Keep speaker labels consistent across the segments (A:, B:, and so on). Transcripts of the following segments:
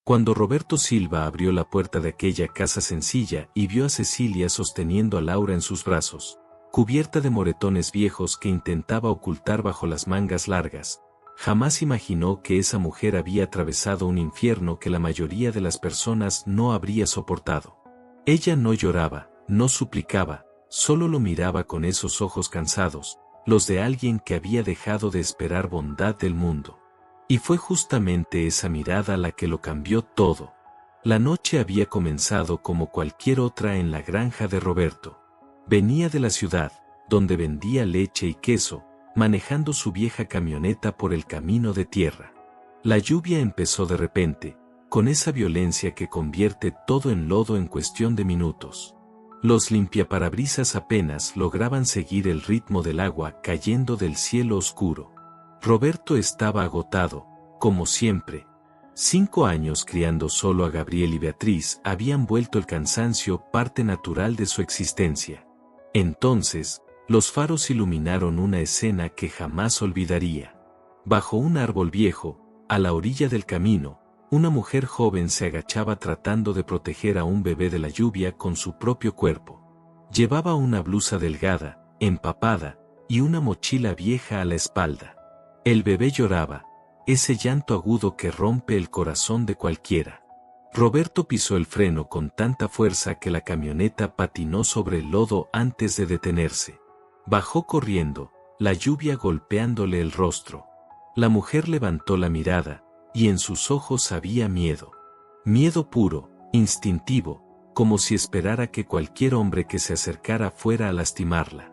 A: Cuando Roberto Silva abrió la puerta de aquella casa sencilla y vio a Cecilia sosteniendo a Laura en sus brazos, cubierta de moretones viejos que intentaba ocultar bajo las mangas largas, jamás imaginó que esa mujer había atravesado un infierno que la mayoría de las personas no habría soportado. Ella no lloraba, no suplicaba, solo lo miraba con esos ojos cansados, los de alguien que había dejado de esperar bondad del mundo. Y fue justamente esa mirada la que lo cambió todo. La noche había comenzado como cualquier otra en la granja de Roberto. Venía de la ciudad, donde vendía leche y queso, manejando su vieja camioneta por el camino de tierra. La lluvia empezó de repente, con esa violencia que convierte todo en lodo en cuestión de minutos. Los limpiaparabrisas apenas lograban seguir el ritmo del agua cayendo del cielo oscuro. Roberto estaba agotado, como siempre. 5 años criando solo a Gabriel y Beatriz habían vuelto el cansancio parte natural de su existencia. Entonces, los faros iluminaron una escena que jamás olvidaría. Bajo un árbol viejo, a la orilla del camino, una mujer joven se agachaba tratando de proteger a un bebé de la lluvia con su propio cuerpo. Llevaba una blusa delgada, empapada, y una mochila vieja a la espalda. El bebé lloraba, ese llanto agudo que rompe el corazón de cualquiera. Roberto pisó el freno con tanta fuerza que la camioneta patinó sobre el lodo antes de detenerse. Bajó corriendo, la lluvia golpeándole el rostro. La mujer levantó la mirada, y en sus ojos había miedo. Miedo puro, instintivo, como si esperara que cualquier hombre que se acercara fuera a lastimarla.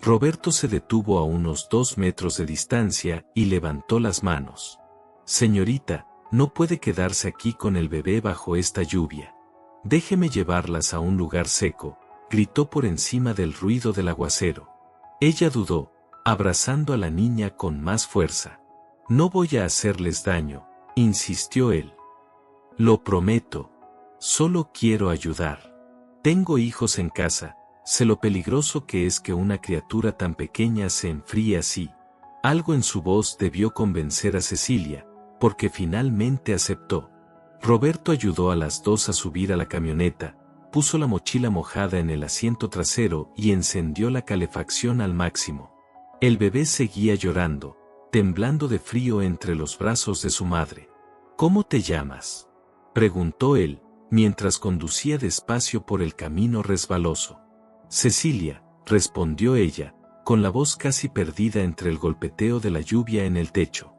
A: Roberto se detuvo a unos 2 metros de distancia y levantó las manos. Señorita, no puede quedarse aquí con el bebé bajo esta lluvia. Déjeme llevarlas a un lugar seco, gritó por encima del ruido del aguacero. Ella dudó, abrazando a la niña con más fuerza. No voy a hacerles daño, insistió él. Lo prometo. Solo quiero ayudar. Tengo hijos en casa. Sé lo peligroso que es que una criatura tan pequeña se enfríe así. Algo en su voz debió convencer a Cecilia, porque finalmente aceptó. Roberto ayudó a las dos a subir a la camioneta, puso la mochila mojada en el asiento trasero y encendió la calefacción al máximo. El bebé seguía llorando, temblando de frío entre los brazos de su madre. ¿Cómo te llamas?, preguntó él, mientras conducía despacio por el camino resbaloso. Cecilia, respondió ella, con la voz casi perdida entre el golpeteo de la lluvia en el techo.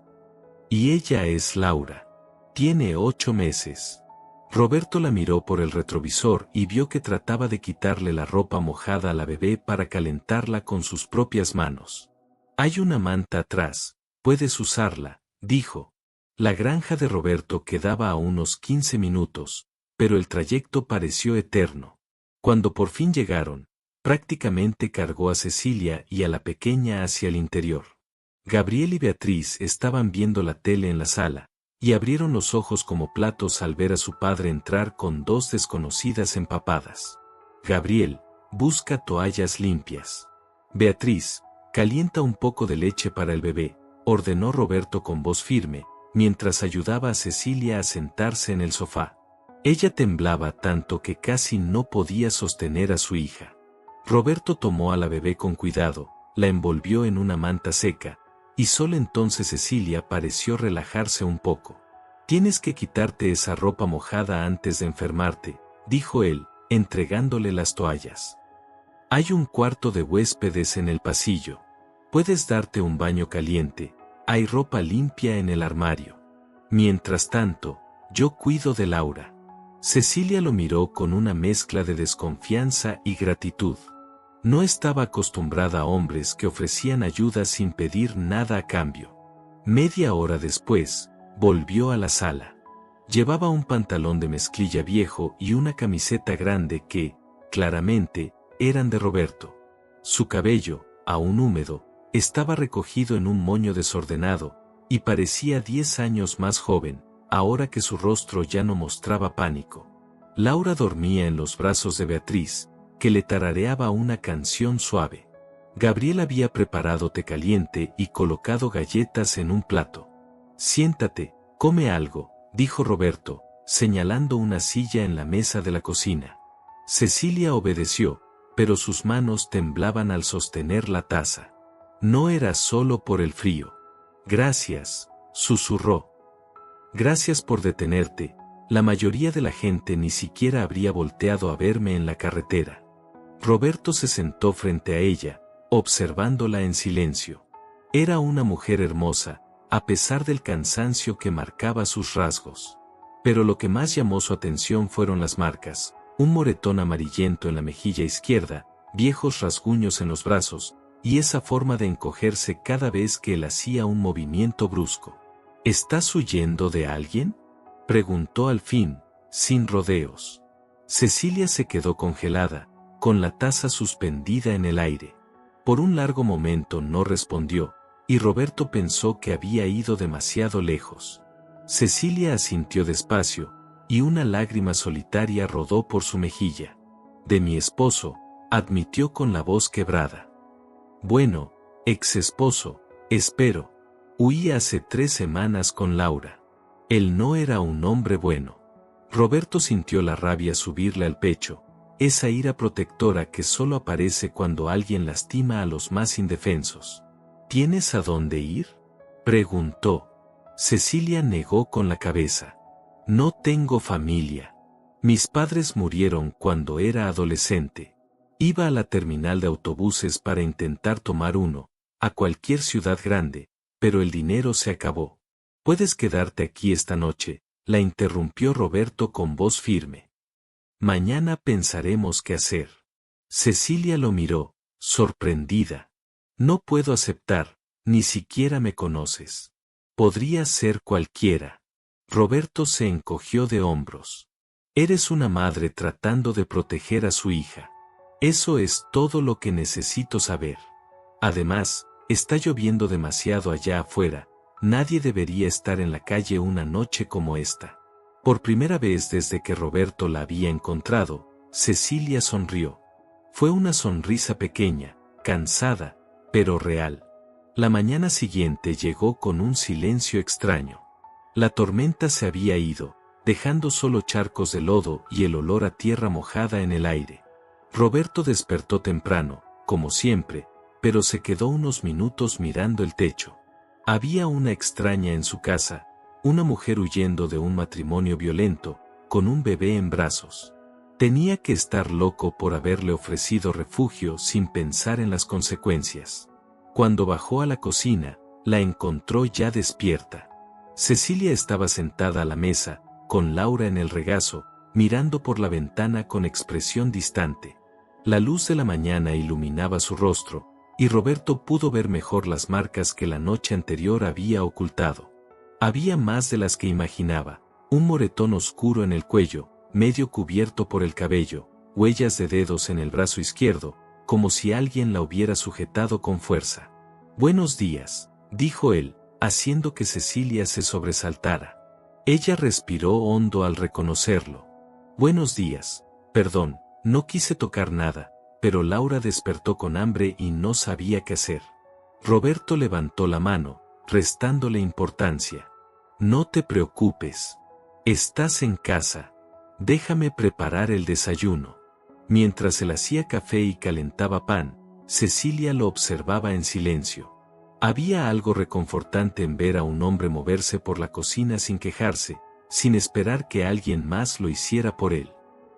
A: Y ella es Laura. Tiene 8 meses. Roberto la miró por el retrovisor y vio que trataba de quitarle la ropa mojada a la bebé para calentarla con sus propias manos. Hay una manta atrás, puedes usarla, dijo. La granja de Roberto quedaba a unos 15 minutos, pero el trayecto pareció eterno. Cuando por fin llegaron, prácticamente cargó a Cecilia y a la pequeña hacia el interior. Gabriel y Beatriz estaban viendo la tele en la sala, y abrieron los ojos como platos al ver a su padre entrar con 2 desconocidas empapadas. Gabriel, busca toallas limpias. Beatriz, calienta un poco de leche para el bebé, ordenó Roberto con voz firme, mientras ayudaba a Cecilia a sentarse en el sofá. Ella temblaba tanto que casi no podía sostener a su hija. Roberto tomó a la bebé con cuidado, la envolvió en una manta seca, y solo entonces Cecilia pareció relajarse un poco. Tienes que quitarte esa ropa mojada antes de enfermarte, dijo él, entregándole las toallas. Hay un cuarto de huéspedes en el pasillo. Puedes darte un baño caliente, hay ropa limpia en el armario. Mientras tanto, yo cuido de Laura. Cecilia lo miró con una mezcla de desconfianza y gratitud. No estaba acostumbrada a hombres que ofrecían ayuda sin pedir nada a cambio. Media hora después, volvió a la sala. Llevaba un pantalón de mezclilla viejo y una camiseta grande que, claramente, eran de Roberto. Su cabello, aún húmedo, estaba recogido en un moño desordenado, y parecía 10 años más joven, ahora que su rostro ya no mostraba pánico. Laura dormía en los brazos de Beatriz, que le tarareaba una canción suave. Gabriel había preparado té caliente y colocado galletas en un plato. Siéntate, come algo, dijo Roberto, señalando una silla en la mesa de la cocina. Cecilia obedeció, pero sus manos temblaban al sostener la taza. No era solo por el frío. Gracias, susurró. Gracias por detenerte. La mayoría de la gente ni siquiera habría volteado a verme en la carretera. Roberto se sentó frente a ella, observándola en silencio. Era una mujer hermosa, a pesar del cansancio que marcaba sus rasgos. Pero lo que más llamó su atención fueron las marcas, un moretón amarillento en la mejilla izquierda, viejos rasguños en los brazos, y esa forma de encogerse cada vez que él hacía un movimiento brusco. ¿Estás huyendo de alguien?, preguntó al fin, sin rodeos. Cecilia se quedó congelada, con la taza suspendida en el aire. Por un largo momento no respondió, y Roberto pensó que había ido demasiado lejos. Cecilia asintió despacio, y una lágrima solitaria rodó por su mejilla. De mi esposo, admitió con la voz quebrada. Bueno, ex esposo, espero. Huí hace 3 semanas con Laura. Él no era un hombre bueno. Roberto sintió la rabia subirle al pecho, esa ira protectora que solo aparece cuando alguien lastima a los más indefensos. ¿Tienes a dónde ir?, preguntó. Cecilia negó con la cabeza. No tengo familia. Mis padres murieron cuando era adolescente. Iba a la terminal de autobuses para intentar tomar uno, a cualquier ciudad grande, pero el dinero se acabó. ¿Puedes quedarte aquí esta noche?, la interrumpió Roberto con voz firme. Mañana pensaremos qué hacer. Cecilia lo miró, sorprendida. No puedo aceptar, ni siquiera me conoces. Podría ser cualquiera. Roberto se encogió de hombros. Eres una madre tratando de proteger a su hija. Eso es todo lo que necesito saber. Además, está lloviendo demasiado allá afuera, nadie debería estar en la calle una noche como esta. Por primera vez desde que Roberto la había encontrado, Cecilia sonrió. Fue una sonrisa pequeña, cansada, pero real. La mañana siguiente llegó con un silencio extraño. La tormenta se había ido, dejando solo charcos de lodo y el olor a tierra mojada en el aire. Roberto despertó temprano, como siempre, pero se quedó unos minutos mirando el techo. Había una extraña en su casa, una mujer huyendo de un matrimonio violento, con un bebé en brazos. Tenía que estar loco por haberle ofrecido refugio sin pensar en las consecuencias. Cuando bajó a la cocina, la encontró ya despierta. Cecilia estaba sentada a la mesa, con Laura en el regazo, mirando por la ventana con expresión distante. La luz de la mañana iluminaba su rostro, y Roberto pudo ver mejor las marcas que la noche anterior había ocultado. Había más de las que imaginaba, un moretón oscuro en el cuello, medio cubierto por el cabello, huellas de dedos en el brazo izquierdo, como si alguien la hubiera sujetado con fuerza. Buenos días, dijo él, haciendo que Cecilia se sobresaltara. Ella respiró hondo al reconocerlo. Buenos días, perdón, no quise tocar nada, pero Laura despertó con hambre y no sabía qué hacer. Roberto levantó la mano, restándole importancia. No te preocupes. Estás en casa. Déjame preparar el desayuno. Mientras él hacía café y calentaba pan, Cecilia lo observaba en silencio. Había algo reconfortante en ver a un hombre moverse por la cocina sin quejarse, sin esperar que alguien más lo hiciera por él.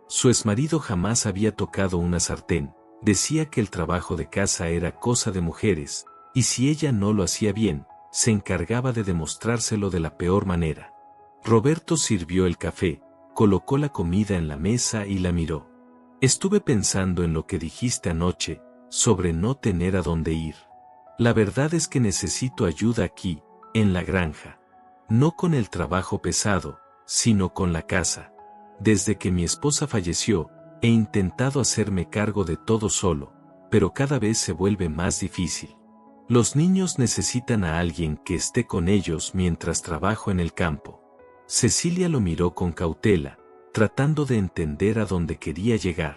A: Su exmarido jamás había tocado una sartén, decía que el trabajo de casa era cosa de mujeres, y si ella no lo hacía bien, se encargaba de demostrárselo de la peor manera. Roberto sirvió el café, colocó la comida en la mesa y la miró. Estuve pensando en lo que dijiste anoche, sobre no tener a dónde ir. La verdad es que necesito ayuda aquí, en la granja. No con el trabajo pesado, sino con la casa. Desde que mi esposa falleció, he intentado hacerme cargo de todo solo, pero cada vez se vuelve más difícil. Los niños necesitan a alguien que esté con ellos mientras trabajo en el campo. Cecilia lo miró con cautela, tratando de entender a dónde quería llegar.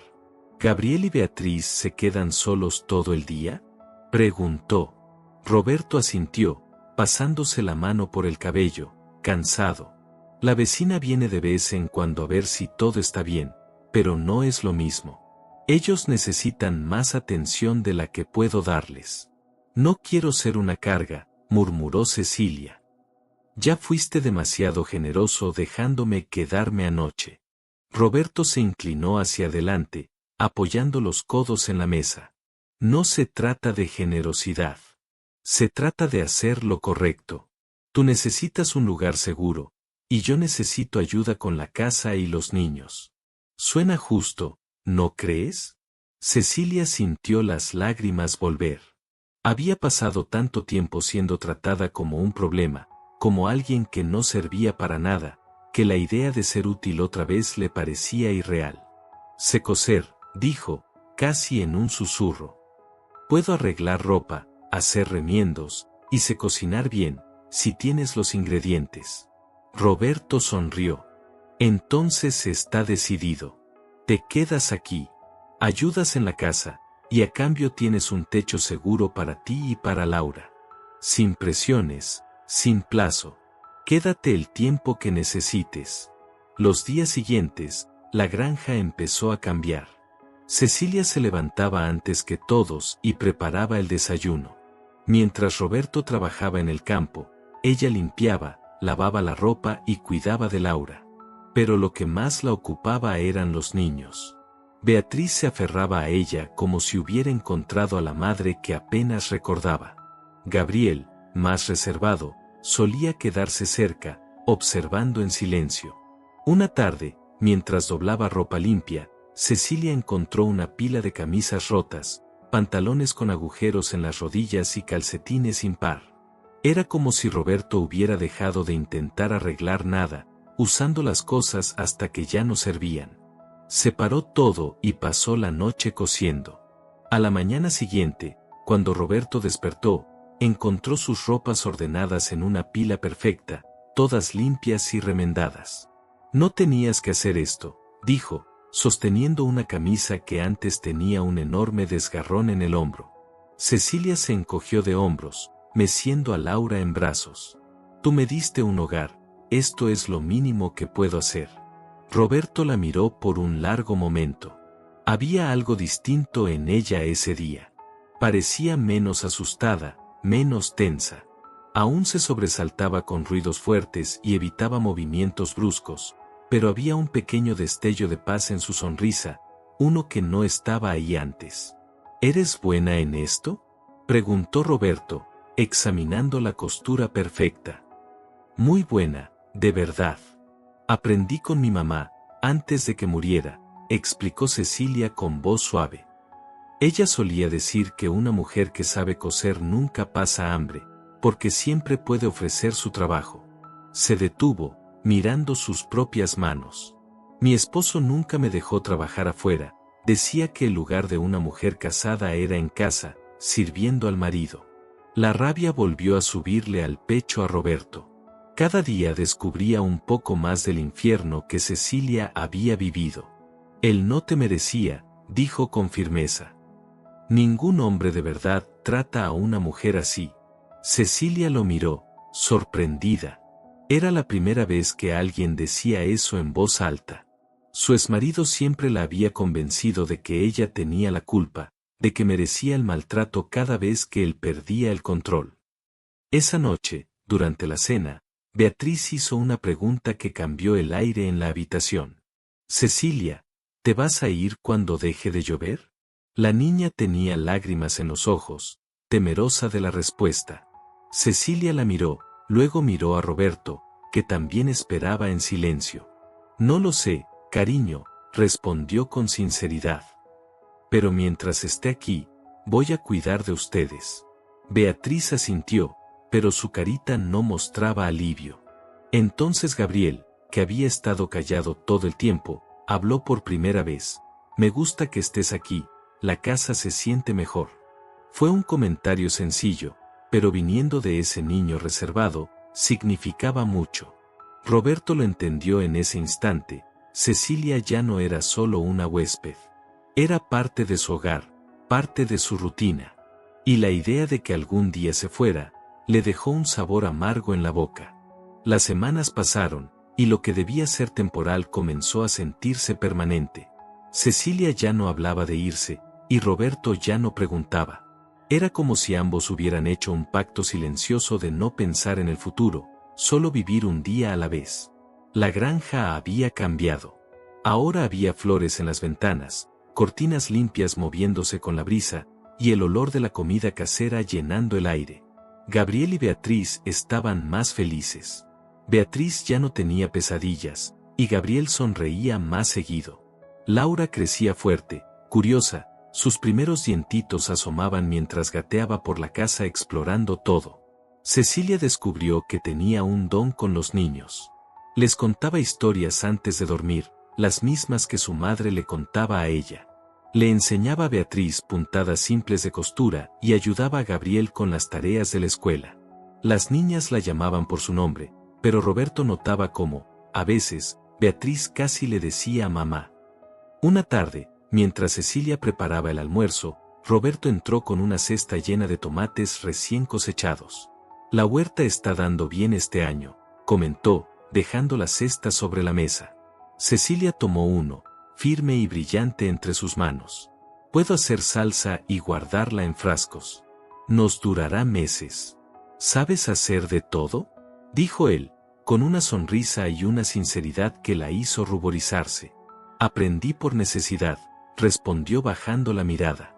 A: ¿Gabriel y Beatriz se quedan solos todo el día?, preguntó. Roberto asintió, pasándose la mano por el cabello, cansado. La vecina viene de vez en cuando a ver si todo está bien, pero no es lo mismo. Ellos necesitan más atención de la que puedo darles. No quiero ser una carga, murmuró Cecilia. Ya fuiste demasiado generoso dejándome quedarme anoche. Roberto se inclinó hacia adelante, apoyando los codos en la mesa. No se trata de generosidad. Se trata de hacer lo correcto. Tú necesitas un lugar seguro, y yo necesito ayuda con la casa y los niños. Suena justo, ¿no crees? Cecilia sintió las lágrimas volver. Había pasado tanto tiempo siendo tratada como un problema, como alguien que no servía para nada, que la idea de ser útil otra vez le parecía irreal. Sé coser, dijo, casi en un susurro. Puedo arreglar ropa, hacer remiendos, y sé cocinar bien, si tienes los ingredientes. Roberto sonrió. Entonces está decidido. Te quedas aquí. Ayudas en la casa, y a cambio tienes un techo seguro para ti y para Laura. Sin presiones, sin plazo. Quédate el tiempo que necesites. Los días siguientes, la granja empezó a cambiar. Cecilia se levantaba antes que todos y preparaba el desayuno. Mientras Roberto trabajaba en el campo, ella limpiaba, lavaba la ropa y cuidaba de Laura. Pero lo que más la ocupaba eran los niños. Beatriz se aferraba a ella como si hubiera encontrado a la madre que apenas recordaba. Gabriel, más reservado, solía quedarse cerca, observando en silencio. Una tarde, mientras doblaba ropa limpia, Cecilia encontró una pila de camisas rotas, pantalones con agujeros en las rodillas y calcetines sin par. Era como si Roberto hubiera dejado de intentar arreglar nada, usando las cosas hasta que ya no servían. Separó todo y pasó la noche cosiendo. A la mañana siguiente, cuando Roberto despertó, encontró sus ropas ordenadas en una pila perfecta, todas limpias y remendadas. No tenías que hacer esto, dijo, sosteniendo una camisa que antes tenía un enorme desgarrón en el hombro. Cecilia se encogió de hombros, meciendo a Laura en brazos. Tú me diste un hogar, esto es lo mínimo que puedo hacer. Roberto la miró por un largo momento. Había algo distinto en ella ese día. Parecía menos asustada, menos tensa. Aún se sobresaltaba con ruidos fuertes y evitaba movimientos bruscos, pero había un pequeño destello de paz en su sonrisa, uno que no estaba ahí antes. ¿Eres buena en esto?, preguntó Roberto, examinando la costura perfecta. Muy buena, de verdad. Aprendí con mi mamá, antes de que muriera, explicó Cecilia con voz suave. Ella solía decir que una mujer que sabe coser nunca pasa hambre, porque siempre puede ofrecer su trabajo. Se detuvo, mirando sus propias manos. Mi esposo nunca me dejó trabajar afuera, decía que el lugar de una mujer casada era en casa, sirviendo al marido. La rabia volvió a subirle al pecho a Roberto. Cada día descubría un poco más del infierno que Cecilia había vivido. Él no te merecía, dijo con firmeza. Ningún hombre de verdad trata a una mujer así. Cecilia lo miró, sorprendida. Era la primera vez que alguien decía eso en voz alta. Su exmarido siempre la había convencido de que ella tenía la culpa, de que merecía el maltrato cada vez que él perdía el control. Esa noche, durante la cena, Beatriz hizo una pregunta que cambió el aire en la habitación. Cecilia, ¿te vas a ir cuando deje de llover? La niña tenía lágrimas en los ojos, temerosa de la respuesta. Cecilia la miró, luego miró a Roberto, que también esperaba en silencio. No lo sé, cariño, respondió con sinceridad. Pero mientras esté aquí, voy a cuidar de ustedes. Beatriz asintió, pero su carita no mostraba alivio. Entonces Gabriel, que había estado callado todo el tiempo, habló por primera vez. Me gusta que estés aquí, la casa se siente mejor. Fue un comentario sencillo, pero viniendo de ese niño reservado, significaba mucho. Roberto lo entendió en ese instante. Cecilia ya no era solo una huésped. Era parte de su hogar, parte de su rutina. Y la idea de que algún día se fuera, le dejó un sabor amargo en la boca. Las semanas pasaron, y lo que debía ser temporal comenzó a sentirse permanente. Cecilia ya no hablaba de irse, y Roberto ya no preguntaba. Era como si ambos hubieran hecho un pacto silencioso de no pensar en el futuro, solo vivir un día a la vez. La granja había cambiado. Ahora había flores en las ventanas, cortinas limpias moviéndose con la brisa, y el olor de la comida casera llenando el aire. Gabriel y Beatriz estaban más felices. Beatriz ya no tenía pesadillas, y Gabriel sonreía más seguido. Laura crecía fuerte, curiosa, sus primeros dientitos asomaban mientras gateaba por la casa explorando todo. Cecilia descubrió que tenía un don con los niños. Les contaba historias antes de dormir, las mismas que su madre le contaba a ella. Le enseñaba a Beatriz puntadas simples de costura y ayudaba a Gabriel con las tareas de la escuela. Las niñas la llamaban por su nombre, pero Roberto notaba cómo, a veces, Beatriz casi le decía mamá. Una tarde, mientras Cecilia preparaba el almuerzo, Roberto entró con una cesta llena de tomates recién cosechados. La huerta está dando bien este año, comentó, dejando la cesta sobre la mesa. Cecilia tomó uno, firme y brillante entre sus manos. Puedo hacer salsa y guardarla en frascos. Nos durará meses. ¿Sabes hacer de todo?, dijo él, con una sonrisa y una sinceridad que la hizo ruborizarse. Aprendí por necesidad, respondió bajando la mirada.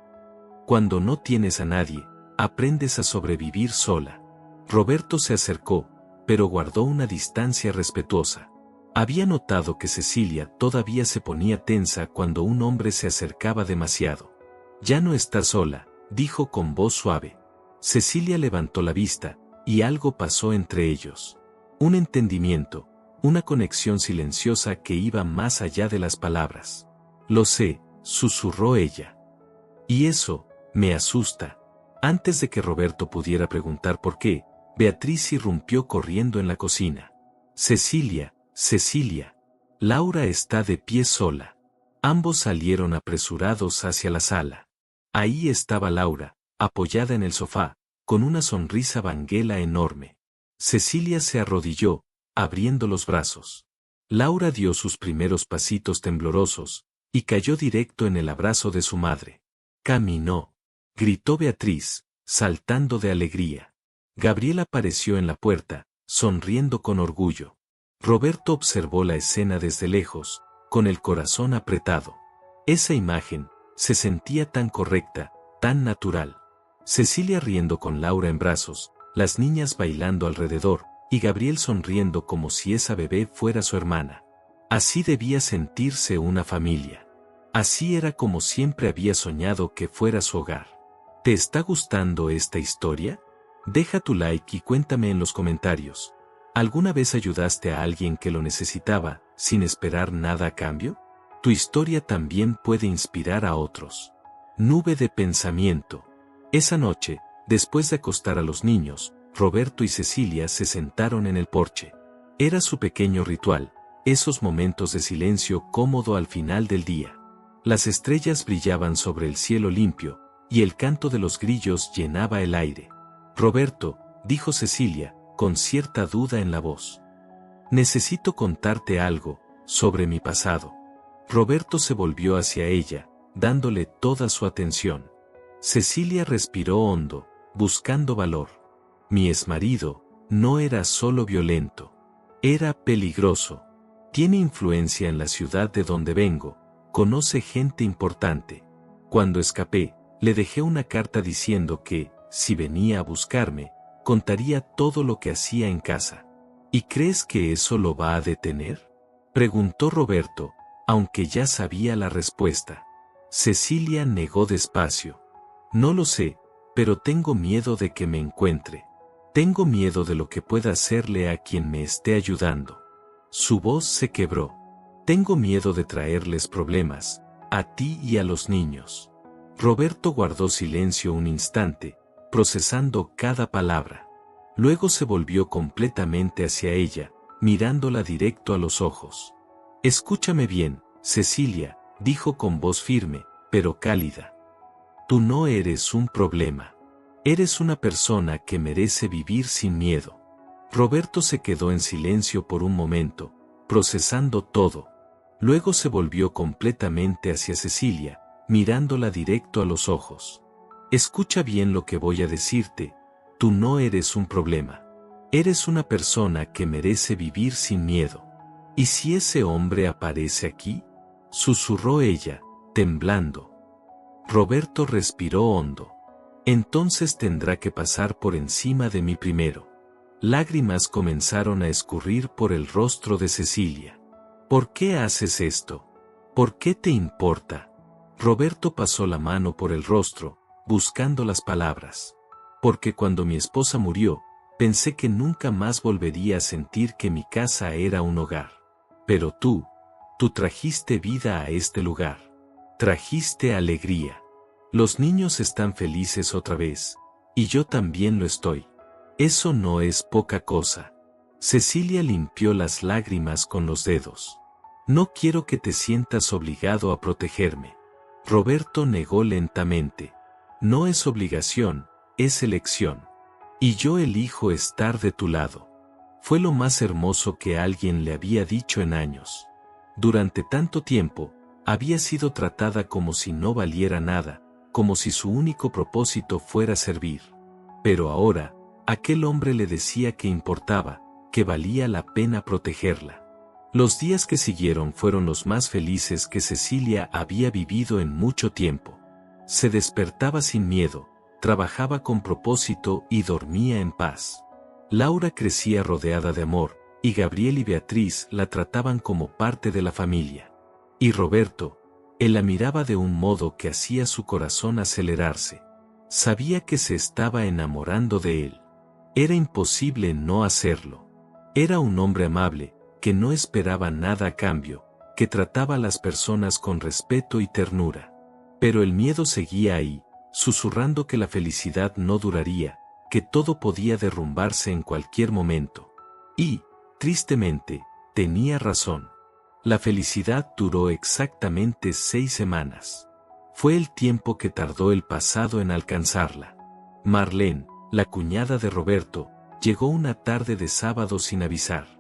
A: Cuando no tienes a nadie, aprendes a sobrevivir sola. Roberto se acercó, pero guardó una distancia respetuosa. Había notado que Cecilia todavía se ponía tensa cuando un hombre se acercaba demasiado. Ya no estás sola, dijo con voz suave. Cecilia levantó la vista, y algo pasó entre ellos. Un entendimiento, una conexión silenciosa que iba más allá de las palabras. Lo sé, susurró ella. Y eso, me asusta. Antes de que Roberto pudiera preguntar por qué, Beatriz irrumpió corriendo en la cocina. Cecilia, Cecilia. Laura está de pie sola. Ambos salieron apresurados hacia la sala. Ahí estaba Laura, apoyada en el sofá, con una sonrisa banguela enorme. Cecilia se arrodilló, abriendo los brazos. Laura dio sus primeros pasitos temblorosos, y cayó directo en el abrazo de su madre. Caminó, gritó Beatriz, saltando de alegría. Gabriel apareció en la puerta, sonriendo con orgullo. Roberto observó la escena desde lejos, con el corazón apretado. Esa imagen, se sentía tan correcta, tan natural. Cecilia riendo con Laura en brazos, las niñas bailando alrededor, y Gabriel sonriendo como si esa bebé fuera su hermana. Así debía sentirse una familia. Así era como siempre había soñado que fuera su hogar. ¿Te está gustando esta historia? Deja tu like y cuéntame en los comentarios. ¿Alguna vez ayudaste a alguien que lo necesitaba, sin esperar nada a cambio? Tu historia también puede inspirar a otros. Nube de pensamiento. Esa noche, después de acostar a los niños, Roberto y Cecilia se sentaron en el porche. Era su pequeño ritual, esos momentos de silencio cómodo al final del día. Las estrellas brillaban sobre el cielo limpio, y el canto de los grillos llenaba el aire. Roberto, dijo Cecilia, con cierta duda en la voz. Necesito contarte algo, sobre mi pasado. Roberto se volvió hacia ella, dándole toda su atención. Cecilia respiró hondo, buscando valor. Mi exmarido, no era solo violento. Era peligroso. Tiene influencia en la ciudad de donde vengo, conoce gente importante. Cuando escapé, le dejé una carta diciendo que, si venía a buscarme, contaría todo lo que hacía en casa. ¿Y crees que eso lo va a detener?, preguntó Roberto, aunque ya sabía la respuesta. Cecilia negó despacio. No lo sé, pero tengo miedo de que me encuentre. Tengo miedo de lo que pueda hacerle a quien me esté ayudando. Su voz se quebró. Tengo miedo de traerles problemas, a ti y a los niños. Roberto guardó silencio un instante, procesando cada palabra. Luego se volvió completamente hacia ella, mirándola directo a los ojos. Escúchame bien, Cecilia, dijo con voz firme, pero cálida. Tú no eres un problema. Eres una persona que merece vivir sin miedo. Roberto se quedó en silencio por un momento, procesando todo. Luego se volvió completamente hacia Cecilia, mirándola directo a los ojos. Escucha bien lo que voy a decirte, tú no eres un problema. Eres una persona que merece vivir sin miedo. ¿Y si ese hombre aparece aquí?, susurró ella, temblando. Roberto respiró hondo. Entonces tendrá que pasar por encima de mí primero. Lágrimas comenzaron a escurrir por el rostro de Cecilia. ¿Por qué haces esto? ¿Por qué te importa? Roberto pasó la mano por el rostro, buscando las palabras. Porque cuando mi esposa murió, pensé que nunca más volvería a sentir que mi casa era un hogar. Pero tú trajiste vida a este lugar. Trajiste alegría. Los niños están felices otra vez, y yo también lo estoy. Eso no es poca cosa. Cecilia limpió las lágrimas con los dedos. No quiero que te sientas obligado a protegerme. Roberto negó lentamente. No es obligación, es elección. Y yo elijo estar de tu lado. Fue lo más hermoso que alguien le había dicho en años. Durante tanto tiempo, había sido tratada como si no valiera nada, como si su único propósito fuera servir. Pero ahora, aquel hombre le decía que importaba, que valía la pena protegerla. Los días que siguieron fueron los más felices que Cecilia había vivido en mucho tiempo. Se despertaba sin miedo, trabajaba con propósito y dormía en paz. Laura crecía rodeada de amor, y Gabriel y Beatriz la trataban como parte de la familia. Y Roberto, él la miraba de un modo que hacía su corazón acelerarse. Sabía que se estaba enamorando de él. Era imposible no hacerlo. Era un hombre amable, que no esperaba nada a cambio, que trataba a las personas con respeto y ternura. Pero el miedo seguía ahí, susurrando que la felicidad no duraría, que todo podía derrumbarse en cualquier momento. Y, tristemente, tenía razón. La felicidad duró exactamente 6 semanas. Fue el tiempo que tardó el pasado en alcanzarla. Marlene, la cuñada de Roberto, llegó una tarde de sábado sin avisar.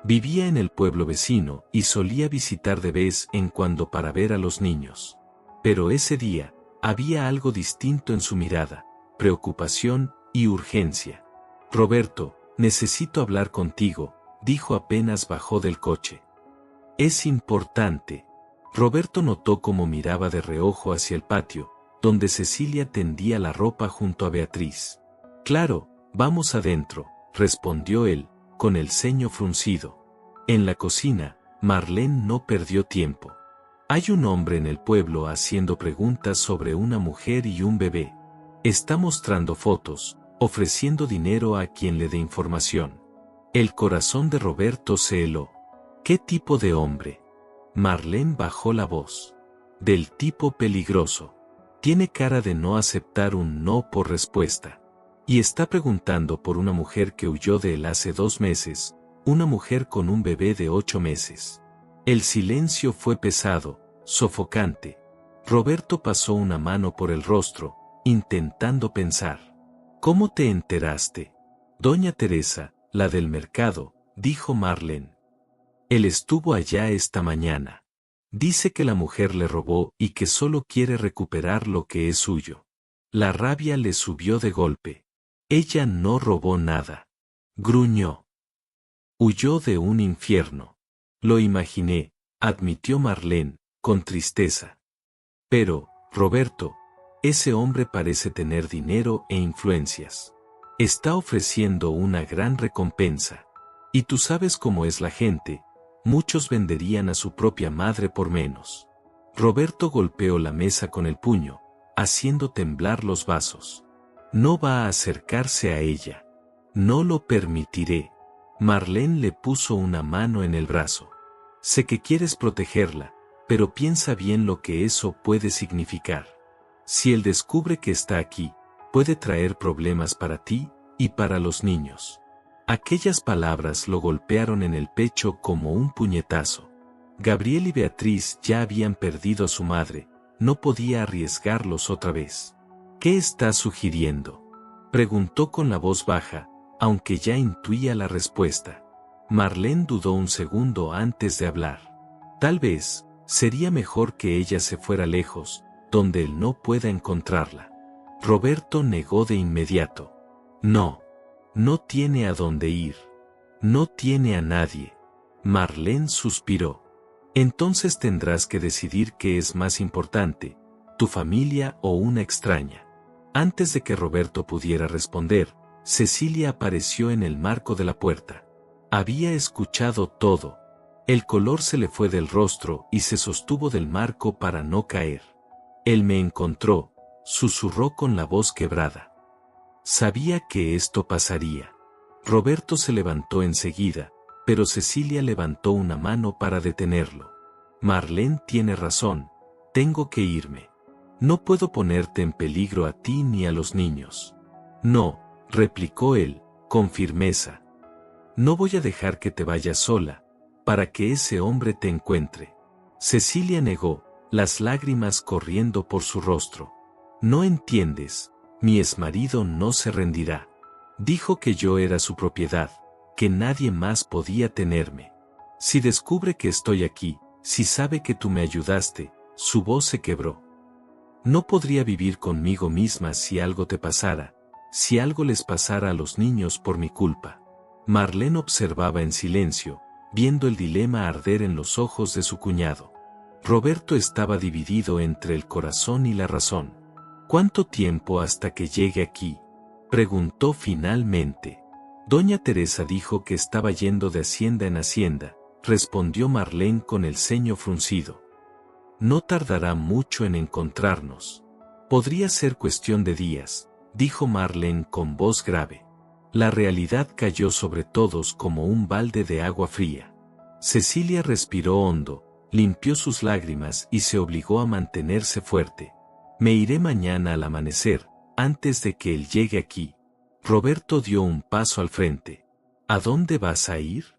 A: Vivía en el pueblo vecino y solía visitar de vez en cuando para ver a los niños. Pero ese día, había algo distinto en su mirada, preocupación y urgencia. Roberto, necesito hablar contigo, dijo apenas bajó del coche. Es importante. Roberto notó cómo miraba de reojo hacia el patio, donde Cecilia tendía la ropa junto a Beatriz. Claro, vamos adentro, respondió él, con el ceño fruncido. En la cocina, Marlene no perdió tiempo. Hay un hombre en el pueblo haciendo preguntas sobre una mujer y un bebé. Está mostrando fotos, ofreciendo dinero a quien le dé información. El corazón de Roberto se heló. ¿Qué tipo de hombre? Marlene bajó la voz. Del tipo peligroso. Tiene cara de no aceptar un no por respuesta. Y está preguntando por una mujer que huyó de él hace 2 meses, una mujer con un bebé de 8 meses. El silencio fue pesado, sofocante. Roberto pasó una mano por el rostro, intentando pensar. ¿Cómo te enteraste? Doña Teresa, la del mercado, dijo Marlene. Él estuvo allá esta mañana. Dice que la mujer le robó y que solo quiere recuperar lo que es suyo. La rabia le subió de golpe. Ella no robó nada. Gruñó. Huyó de un infierno. Lo imaginé, admitió Marlene, con tristeza. Pero, Roberto, ese hombre parece tener dinero e influencias. Está ofreciendo una gran recompensa. Y tú sabes cómo es la gente, muchos venderían a su propia madre por menos. Roberto golpeó la mesa con el puño, haciendo temblar los vasos. No va a acercarse a ella. No lo permitiré. Marlene le puso una mano en el brazo. Sé que quieres protegerla, pero piensa bien lo que eso puede significar. Si él descubre que está aquí, puede traer problemas para ti y para los niños. Aquellas palabras lo golpearon en el pecho como un puñetazo. Gabriel y Beatriz ya habían perdido a su madre, no podía arriesgarlos otra vez. ¿Qué estás sugiriendo? Preguntó con la voz baja, aunque ya intuía la respuesta. Marlene dudó un segundo antes de hablar. Tal vez, sería mejor que ella se fuera lejos, donde él no pueda encontrarla. Roberto negó de inmediato. No. No tiene a dónde ir. No tiene a nadie. Marlene suspiró. Entonces tendrás que decidir qué es más importante, tu familia o una extraña. Antes de que Roberto pudiera responder, Cecilia apareció en el marco de la puerta. Había escuchado todo. El color se le fue del rostro y se sostuvo del marco para no caer. Él me encontró, susurró con la voz quebrada. Sabía que esto pasaría. Roberto se levantó enseguida, pero Cecilia levantó una mano para detenerlo. Marlene tiene razón, tengo que irme. No puedo ponerte en peligro a ti ni a los niños. No, replicó él, con firmeza. No voy a dejar que te vayas sola, para que ese hombre te encuentre. Cecilia negó, las lágrimas corriendo por su rostro. No entiendes, mi exmarido no se rendirá. Dijo que yo era su propiedad, que nadie más podía tenerme. Si descubre que estoy aquí, si sabe que tú me ayudaste, su voz se quebró. No podría vivir conmigo misma si algo te pasara, si algo les pasara a los niños por mi culpa. Marlene observaba en silencio, viendo el dilema arder en los ojos de su cuñado. Roberto estaba dividido entre el corazón y la razón. ¿Cuánto tiempo hasta que llegue aquí?, preguntó finalmente. Doña Teresa dijo que estaba yendo de hacienda en hacienda, respondió Marlene con el ceño fruncido. No tardará mucho en encontrarnos. Podría ser cuestión de días, dijo Marlene con voz grave. La realidad cayó sobre todos como un balde de agua fría. Cecilia respiró hondo, limpió sus lágrimas y se obligó a mantenerse fuerte. Me iré mañana al amanecer, antes de que él llegue aquí. Roberto dio un paso al frente. ¿A dónde vas a ir?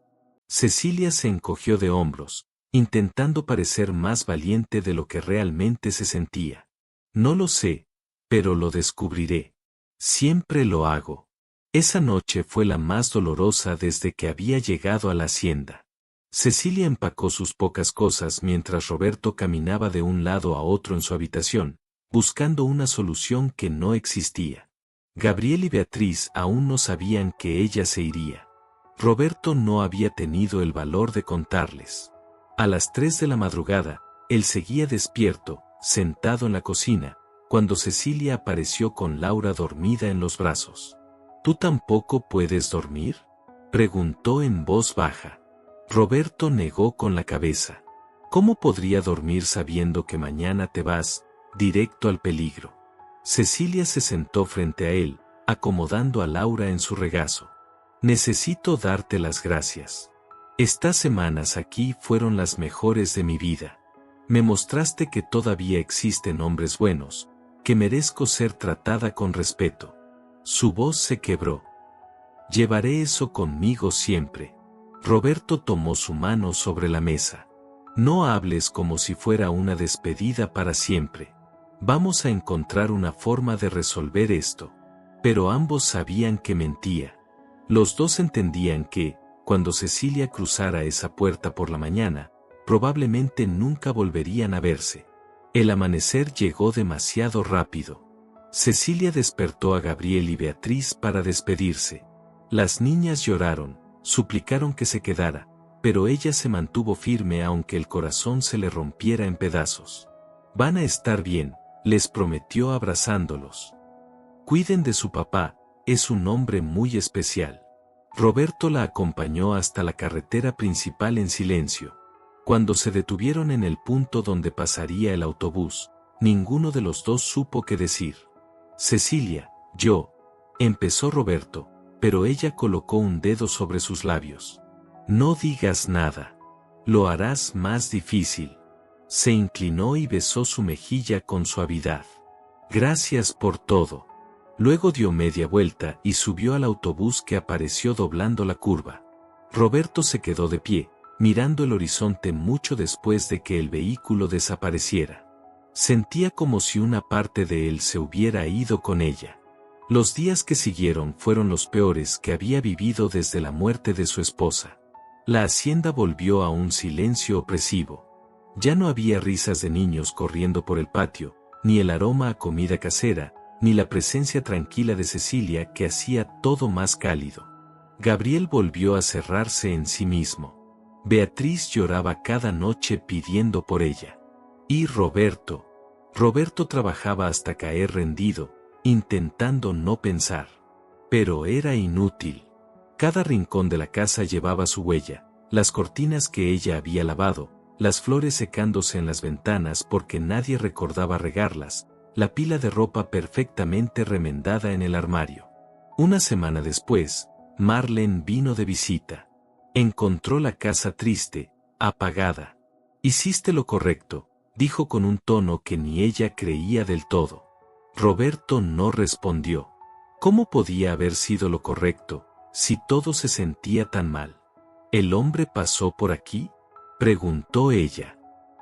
A: Cecilia se encogió de hombros, intentando parecer más valiente de lo que realmente se sentía. No lo sé, pero lo descubriré. Siempre lo hago. Esa noche fue la más dolorosa desde que había llegado a la hacienda. Cecilia empacó sus pocas cosas mientras Roberto caminaba de un lado a otro en su habitación, buscando una solución que no existía. Gabriel y Beatriz aún no sabían que ella se iría. Roberto no había tenido el valor de contarles. A las 3 de la madrugada, él seguía despierto, sentado en la cocina, cuando Cecilia apareció con Laura dormida en los brazos. ¿Tú tampoco puedes dormir?, preguntó en voz baja. Roberto negó con la cabeza. ¿Cómo podría dormir sabiendo que mañana te vas, directo al peligro? Cecilia se sentó frente a él, acomodando a Laura en su regazo. Necesito darte las gracias. Estas semanas aquí fueron las mejores de mi vida. Me mostraste que todavía existen hombres buenos, que merezco ser tratada con respeto. Su voz se quebró. Llevaré eso conmigo siempre. Roberto tomó su mano sobre la mesa. No hables como si fuera una despedida para siempre. Vamos a encontrar una forma de resolver esto. Pero ambos sabían que mentía. Los dos entendían que, cuando Cecilia cruzara esa puerta por la mañana, probablemente nunca volverían a verse. El amanecer llegó demasiado rápido. Cecilia despertó a Gabriel y Beatriz para despedirse. Las niñas lloraron, suplicaron que se quedara, pero ella se mantuvo firme aunque el corazón se le rompiera en pedazos. Van a estar bien, les prometió abrazándolos. Cuiden de su papá, es un hombre muy especial. Roberto la acompañó hasta la carretera principal en silencio. Cuando se detuvieron en el punto donde pasaría el autobús, ninguno de los dos supo qué decir. Cecilia, empezó Roberto, pero ella colocó un dedo sobre sus labios. No digas nada. Lo harás más difícil. Se inclinó y besó su mejilla con suavidad. Gracias por todo. Luego dio media vuelta y subió al autobús que apareció doblando la curva. Roberto se quedó de pie, mirando el horizonte mucho después de que el vehículo desapareciera. Sentía como si una parte de él se hubiera ido con ella. Los días que siguieron fueron los peores que había vivido desde la muerte de su esposa. La hacienda volvió a un silencio opresivo. Ya no había risas de niños corriendo por el patio, ni el aroma a comida casera, ni la presencia tranquila de Cecilia que hacía todo más cálido. Gabriel volvió a cerrarse en sí mismo. Beatriz lloraba cada noche pidiendo por ella. Y Roberto trabajaba hasta caer rendido, intentando no pensar. Pero era inútil. Cada rincón de la casa llevaba su huella, las cortinas que ella había lavado, las flores secándose en las ventanas porque nadie recordaba regarlas, la pila de ropa perfectamente remendada en el armario. Una semana después, Marlene vino de visita. Encontró la casa triste, apagada. «Hiciste lo correcto», dijo con un tono que ni ella creía del todo. Roberto no respondió. ¿Cómo podía haber sido lo correcto, si todo se sentía tan mal? ¿El hombre pasó por aquí?, preguntó ella.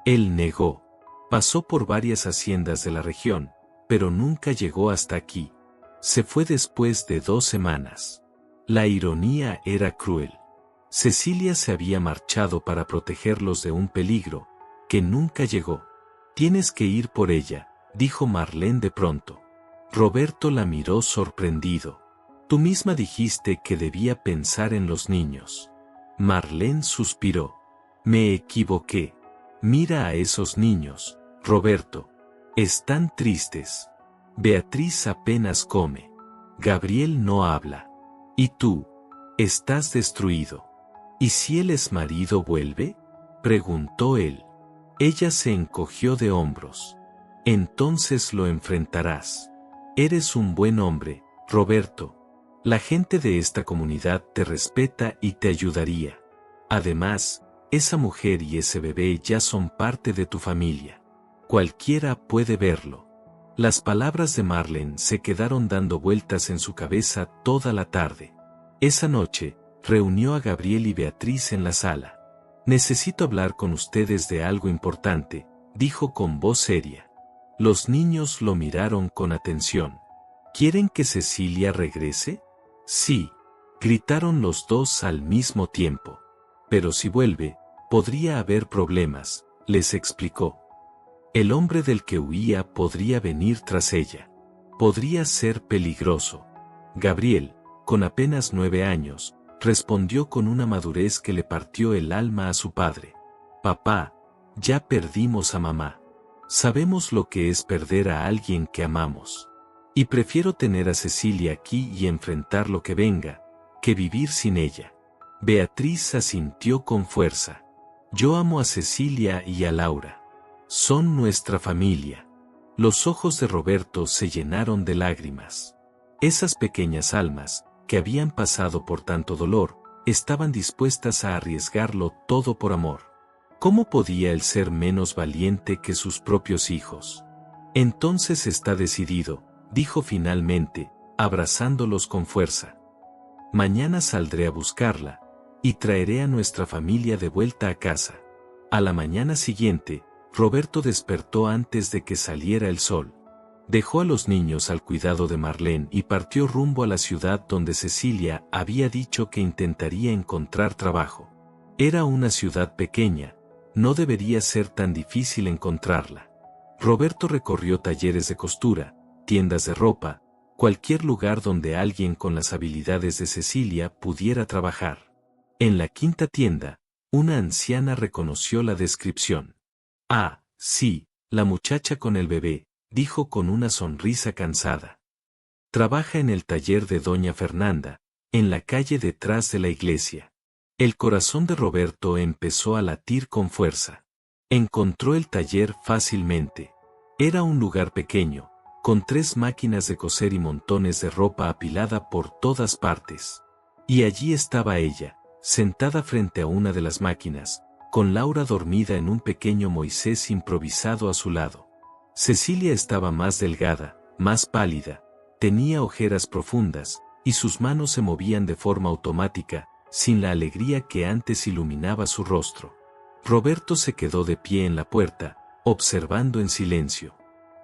A: Él negó. Pasó por varias haciendas de la región, pero nunca llegó hasta aquí. Se fue después de 2 semanas. La ironía era cruel. Cecilia se había marchado para protegerlos de un peligro, que nunca llegó. «Tienes que ir por ella», dijo Marlene de pronto. Roberto la miró sorprendido. «Tú misma dijiste que debía pensar en los niños». Marlene suspiró. «Me equivoqué. Mira a esos niños, Roberto. Están tristes. Beatriz apenas come. Gabriel no habla. Y tú, estás destruido». «¿Y si el exmarido vuelve?», preguntó él. Ella se encogió de hombros. «Entonces lo enfrentarás. Eres un buen hombre, Roberto. La gente de esta comunidad te respeta y te ayudaría. Además, esa mujer y ese bebé ya son parte de tu familia. Cualquiera puede verlo». Las palabras de Marlene se quedaron dando vueltas en su cabeza toda la tarde. Esa noche, reunió a Gabriel y Beatriz en la sala. «Necesito hablar con ustedes de algo importante», dijo con voz seria. Los niños lo miraron con atención. «¿Quieren que Cecilia regrese?». «Sí», gritaron los dos al mismo tiempo. «Pero si vuelve, podría haber problemas», les explicó. «El hombre del que huía podría venir tras ella. Podría ser peligroso». Gabriel, con apenas 9 años, respondió con una madurez que le partió el alma a su padre. «Papá, ya perdimos a mamá. Sabemos lo que es perder a alguien que amamos. Y prefiero tener a Cecilia aquí y enfrentar lo que venga, que vivir sin ella». Beatriz asintió con fuerza. «Yo amo a Cecilia y a Laura. Son nuestra familia». Los ojos de Roberto se llenaron de lágrimas. Esas pequeñas almas, que habían pasado por tanto dolor, estaban dispuestas a arriesgarlo todo por amor. ¿Cómo podía él ser menos valiente que sus propios hijos? «Entonces está decidido», dijo finalmente, abrazándolos con fuerza. «Mañana saldré a buscarla, y traeré a nuestra familia de vuelta a casa». A la mañana siguiente, Roberto despertó antes de que saliera el sol. Dejó a los niños al cuidado de Marlene y partió rumbo a la ciudad donde Cecilia había dicho que intentaría encontrar trabajo. Era una ciudad pequeña, no debería ser tan difícil encontrarla. Roberto recorrió talleres de costura, tiendas de ropa, cualquier lugar donde alguien con las habilidades de Cecilia pudiera trabajar. En la quinta tienda, una anciana reconoció la descripción. «Ah, sí, la muchacha con el bebé», dijo con una sonrisa cansada. «Trabaja en el taller de doña Fernanda, en la calle detrás de la iglesia». El corazón de Roberto empezó a latir con fuerza. Encontró el taller fácilmente. Era un lugar pequeño, con 3 máquinas de coser y montones de ropa apilada por todas partes. Y allí estaba ella, sentada frente a una de las máquinas, con Laura dormida en un pequeño Moisés improvisado a su lado. Cecilia estaba más delgada, más pálida, tenía ojeras profundas, y sus manos se movían de forma automática, sin la alegría que antes iluminaba su rostro. Roberto se quedó de pie en la puerta, observando en silencio.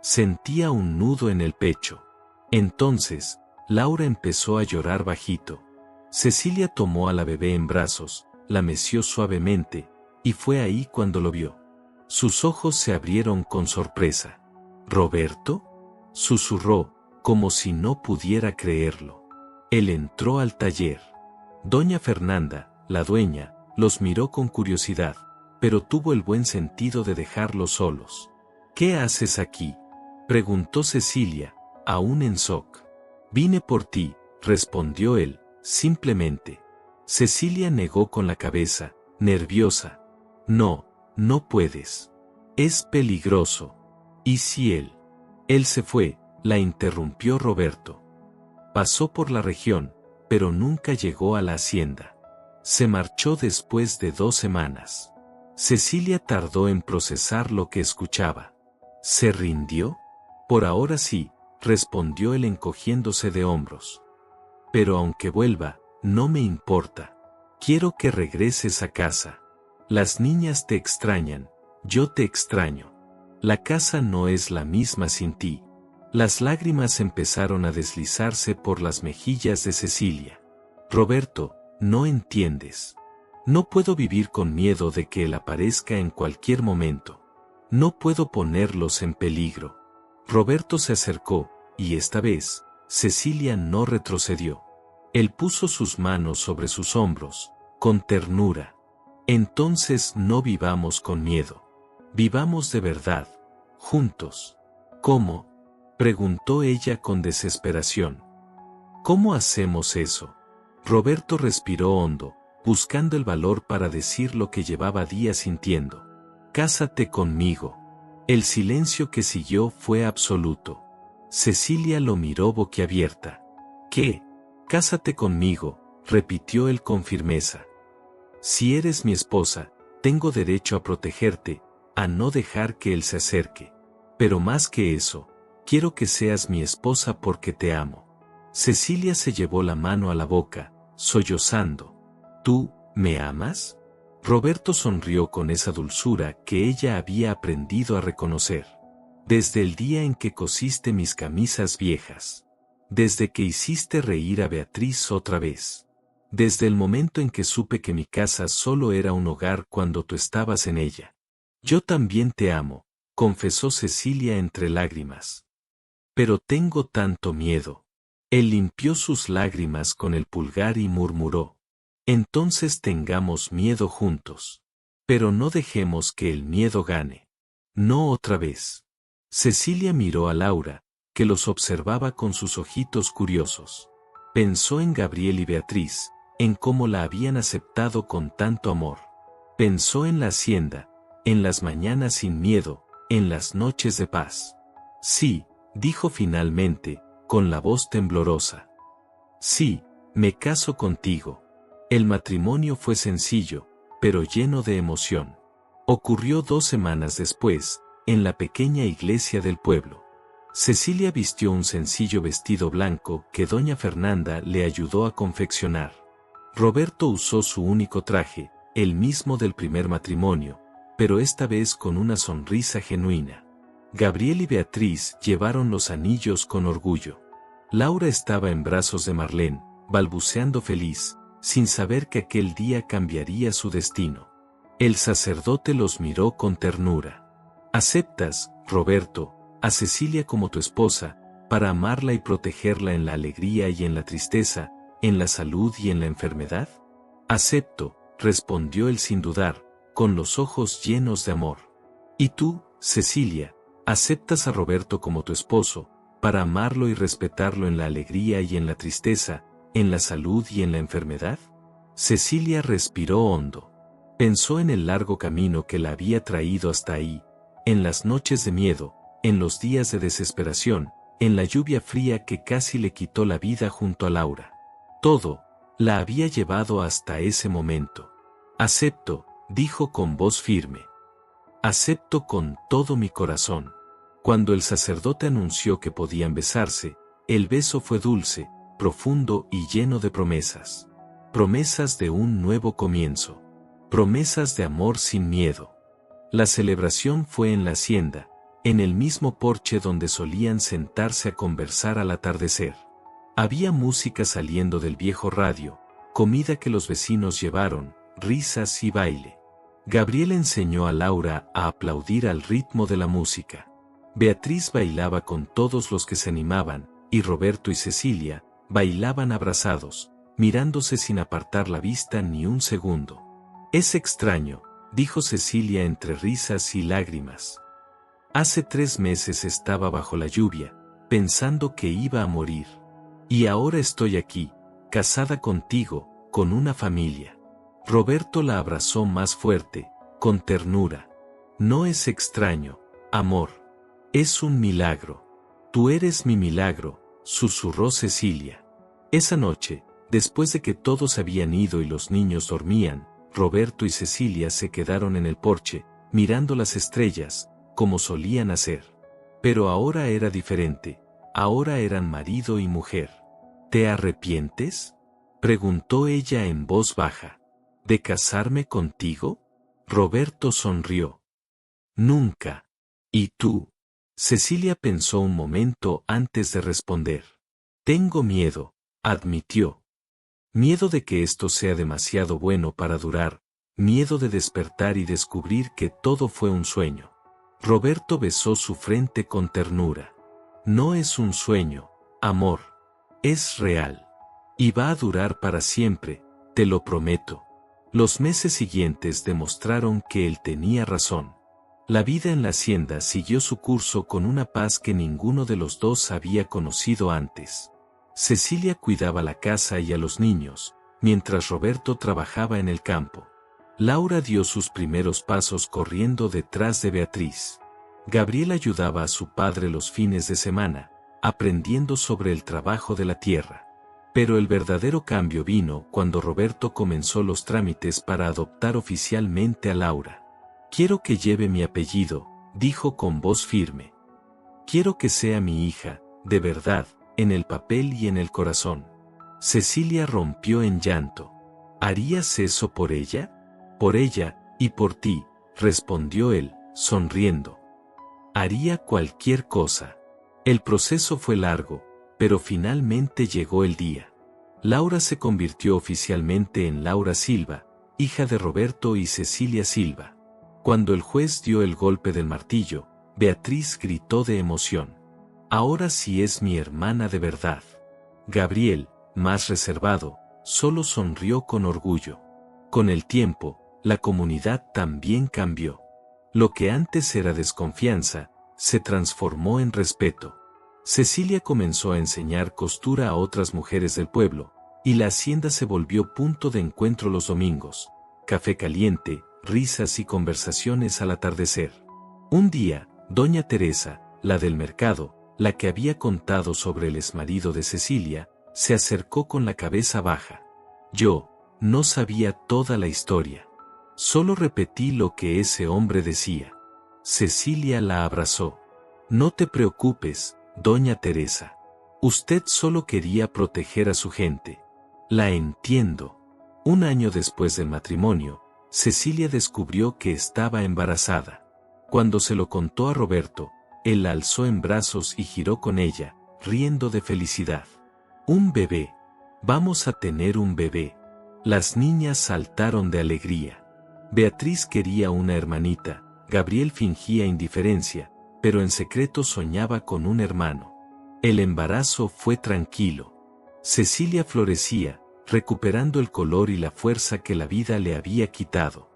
A: Sentía un nudo en el pecho. Entonces, Laura empezó a llorar bajito. Cecilia tomó a la bebé en brazos, la meció suavemente, y fue ahí cuando lo vio. Sus ojos se abrieron con sorpresa. ¿Roberto?, susurró, como si no pudiera creerlo. Él entró al taller. Doña Fernanda, la dueña, los miró con curiosidad, pero tuvo el buen sentido de dejarlos solos. ¿Qué haces aquí?, preguntó Cecilia, aún en shock. Vine por ti, respondió él, simplemente. Cecilia negó con la cabeza, nerviosa. No, no puedes. Es peligroso. ¿Y si él? Él se fue, la interrumpió Roberto. Pasó por la región, pero nunca llegó a la hacienda. Se marchó después de 2 semanas. Cecilia tardó en procesar lo que escuchaba. ¿Se rindió? Por ahora sí, respondió él encogiéndose de hombros. Pero aunque vuelva, no me importa. Quiero que regreses a casa. Las niñas te extrañan, yo te extraño. La casa no es la misma sin ti. Las lágrimas empezaron a deslizarse por las mejillas de Cecilia. Roberto, no entiendes. No puedo vivir con miedo de que él aparezca en cualquier momento. No puedo ponerlos en peligro. Roberto se acercó, y esta vez, Cecilia no retrocedió. Él puso sus manos sobre sus hombros, con ternura. Entonces no vivamos con miedo. Vivamos de verdad, juntos. ¿Cómo?, preguntó ella con desesperación. ¿Cómo hacemos eso? Roberto respiró hondo, buscando el valor para decir lo que llevaba días sintiendo. Cásate conmigo. El silencio que siguió fue absoluto. Cecilia lo miró boquiabierta. ¿Qué? Cásate conmigo, repitió él con firmeza. Si eres mi esposa, tengo derecho a protegerte, a no dejar que él se acerque. Pero más que eso, quiero que seas mi esposa porque te amo. Cecilia se llevó la mano a la boca, sollozando. ¿Tú, me amas? Roberto sonrió con esa dulzura que ella había aprendido a reconocer. Desde el día en que cosiste mis camisas viejas. Desde que hiciste reír a Beatriz otra vez. Desde el momento en que supe que mi casa solo era un hogar cuando tú estabas en ella. Yo también te amo, confesó Cecilia entre lágrimas. Pero tengo tanto miedo. Él limpió sus lágrimas con el pulgar y murmuró. Entonces tengamos miedo juntos. Pero no dejemos que el miedo gane. No otra vez. Cecilia miró a Laura, que los observaba con sus ojitos curiosos. Pensó en Gabriel y Beatriz, en cómo la habían aceptado con tanto amor. Pensó en la hacienda, en las mañanas sin miedo, en las noches de paz. Sí, dijo finalmente, con la voz temblorosa. Sí, me caso contigo. El matrimonio fue sencillo, pero lleno de emoción. Ocurrió 2 semanas después, en la pequeña iglesia del pueblo. Cecilia vistió un sencillo vestido blanco que doña Fernanda le ayudó a confeccionar. Roberto usó su único traje, el mismo del primer matrimonio, pero esta vez con una sonrisa genuina. Gabriel y Beatriz llevaron los anillos con orgullo. Laura estaba en brazos de Marlene, balbuceando feliz, sin saber que aquel día cambiaría su destino. El sacerdote los miró con ternura. ¿Aceptas, Roberto, a Cecilia como tu esposa, para amarla y protegerla en la alegría y en la tristeza, en la salud y en la enfermedad? Acepto, respondió él sin dudar, con los ojos llenos de amor. ¿Y tú, Cecilia, aceptas a Roberto como tu esposo, para amarlo y respetarlo en la alegría y en la tristeza, en la salud y en la enfermedad? Cecilia respiró hondo. Pensó en el largo camino que la había traído hasta ahí, en las noches de miedo, en los días de desesperación, en la lluvia fría que casi le quitó la vida junto a Laura. Todo, la había llevado hasta ese momento. Acepto, dijo con voz firme. Acepto con todo mi corazón. Cuando el sacerdote anunció que podían besarse, el beso fue dulce, profundo y lleno de promesas. Promesas de un nuevo comienzo. Promesas de amor sin miedo. La celebración fue en la hacienda, en el mismo porche donde solían sentarse a conversar al atardecer. Había música saliendo del viejo radio, comida que los vecinos llevaron, risas y baile. Gabriel enseñó a Laura a aplaudir al ritmo de la música. Beatriz bailaba con todos los que se animaban, y Roberto y Cecilia bailaban abrazados, mirándose sin apartar la vista ni un segundo. «Es extraño», dijo Cecilia entre risas y lágrimas. «Hace 3 meses estaba bajo la lluvia, pensando que iba a morir. Y ahora estoy aquí, casada contigo, con una familia». Roberto la abrazó más fuerte, con ternura. «No es extraño, amor. Es un milagro. Tú eres mi milagro», susurró Cecilia. Esa noche, después de que todos habían ido y los niños dormían, Roberto y Cecilia se quedaron en el porche, mirando las estrellas, como solían hacer. Pero ahora era diferente, ahora eran marido y mujer. «¿Te arrepientes?», preguntó ella en voz baja. «¿De casarme contigo?». Roberto sonrió. «Nunca». «¿Y tú?». Cecilia pensó un momento antes de responder. «Tengo miedo», admitió. «Miedo de que esto sea demasiado bueno para durar, miedo de despertar y descubrir que todo fue un sueño». Roberto besó su frente con ternura. «No es un sueño, amor. Es real. Y va a durar para siempre, te lo prometo». Los meses siguientes demostraron que él tenía razón. La vida en la hacienda siguió su curso con una paz que ninguno de los dos había conocido antes. Cecilia cuidaba la casa y a los niños, mientras Roberto trabajaba en el campo. Laura dio sus primeros pasos corriendo detrás de Beatriz. Gabriel ayudaba a su padre los fines de semana, aprendiendo sobre el trabajo de la tierra. Pero el verdadero cambio vino cuando Roberto comenzó los trámites para adoptar oficialmente a Laura. «Quiero que lleve mi apellido», dijo con voz firme. «Quiero que sea mi hija, de verdad, en el papel y en el corazón». Cecilia rompió en llanto. «¿Harías eso por ella?». «Por ella, y por ti», respondió él, sonriendo. «Haría cualquier cosa». El proceso fue largo, pero finalmente llegó el día. Laura se convirtió oficialmente en Laura Silva, hija de Roberto y Cecilia Silva. Cuando el juez dio el golpe del martillo, Beatriz gritó de emoción. «Ahora sí es mi hermana de verdad». Gabriel, más reservado, solo sonrió con orgullo. Con el tiempo, la comunidad también cambió. Lo que antes era desconfianza, se transformó en respeto. Cecilia comenzó a enseñar costura a otras mujeres del pueblo, y la hacienda se volvió punto de encuentro los domingos. Café caliente, risas y conversaciones al atardecer. Un día, doña Teresa, la del mercado, la que había contado sobre el exmarido de Cecilia, se acercó con la cabeza baja. «Yo no sabía toda la historia. Solo repetí lo que ese hombre decía». Cecilia la abrazó. «No te preocupes, doña Teresa. Usted solo quería proteger a su gente. La entiendo». 1 año después del matrimonio, Cecilia descubrió que estaba embarazada. Cuando se lo contó a Roberto, él la alzó en brazos y giró con ella, riendo de felicidad. «Un bebé. Vamos a tener un bebé». Las niñas saltaron de alegría. Beatriz quería una hermanita, Gabriel fingía indiferencia, pero en secreto soñaba con un hermano. El embarazo fue tranquilo. Cecilia florecía, recuperando el color y la fuerza que la vida le había quitado.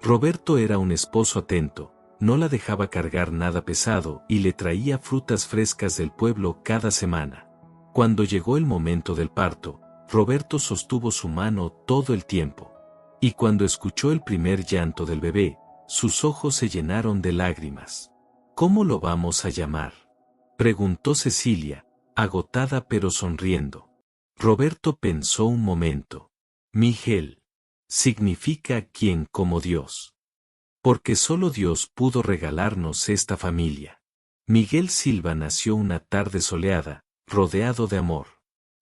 A: Roberto era un esposo atento, no la dejaba cargar nada pesado y le traía frutas frescas del pueblo cada semana. Cuando llegó el momento del parto, Roberto sostuvo su mano todo el tiempo. Y cuando escuchó el primer llanto del bebé, sus ojos se llenaron de lágrimas. «¿Cómo lo vamos a llamar?», preguntó Cecilia, agotada pero sonriendo. Roberto pensó un momento. «Miguel. Significa quien como Dios. Porque solo Dios pudo regalarnos esta familia». Miguel Silva nació una tarde soleada, rodeado de amor.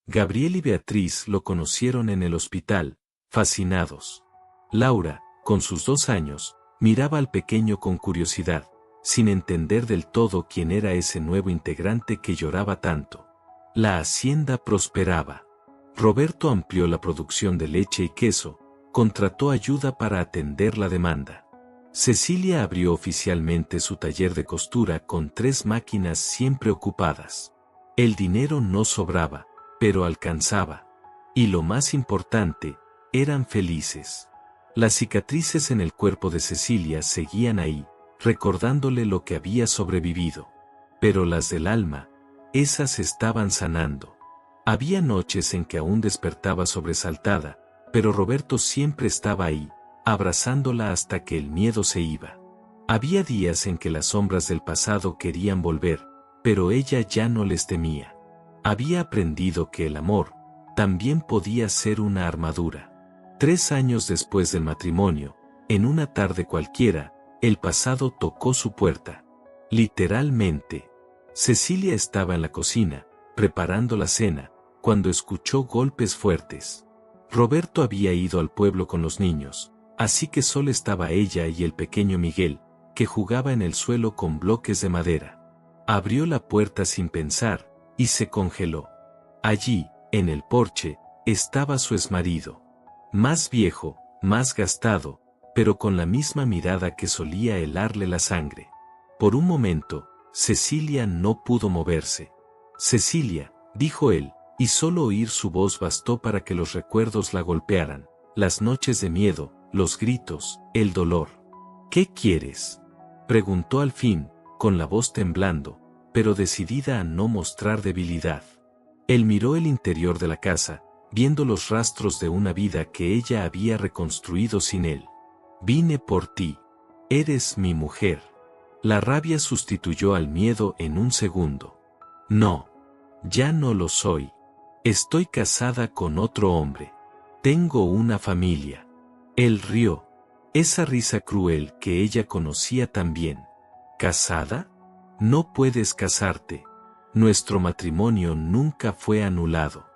A: Gabriel y Beatriz lo conocieron en el hospital, fascinados. Laura, con sus 2 años, miraba al pequeño con curiosidad, sin entender del todo quién era ese nuevo integrante que lloraba tanto. La hacienda prosperaba. Roberto amplió la producción de leche y queso, contrató ayuda para atender la demanda. Cecilia abrió oficialmente su taller de costura con 3 máquinas siempre ocupadas. El dinero no sobraba, pero alcanzaba. Y lo más importante, eran felices. Las cicatrices en el cuerpo de Cecilia seguían ahí, recordándole lo que había sobrevivido. Pero las del alma, esas estaban sanando. Había noches en que aún despertaba sobresaltada, pero Roberto siempre estaba ahí, abrazándola hasta que el miedo se iba. Había días en que las sombras del pasado querían volver, pero ella ya no les temía. Había aprendido que el amor también podía ser una armadura. 3 años después del matrimonio, en una tarde cualquiera, el pasado tocó su puerta. Literalmente. Cecilia estaba en la cocina, preparando la cena, cuando escuchó golpes fuertes. Roberto había ido al pueblo con los niños, así que solo estaba ella y el pequeño Miguel, que jugaba en el suelo con bloques de madera. Abrió la puerta sin pensar, y se congeló. Allí, en el porche, estaba su exmarido. Más viejo, más gastado, pero con la misma mirada que solía helarle la sangre. Por un momento, Cecilia no pudo moverse. «Cecilia», dijo él, y solo oír su voz bastó para que los recuerdos la golpearan, las noches de miedo, los gritos, el dolor. «¿Qué quieres?», preguntó al fin, con la voz temblando, pero decidida a no mostrar debilidad. Él miró el interior de la casa, viendo los rastros de una vida que ella había reconstruido sin él. «Vine por ti. Eres mi mujer». La rabia sustituyó al miedo en un segundo. «No. Ya no lo soy. Estoy casada con otro hombre. Tengo una familia». Él rió. Esa risa cruel que ella conocía tan bien. «¿Casada? No puedes casarte. Nuestro matrimonio nunca fue anulado».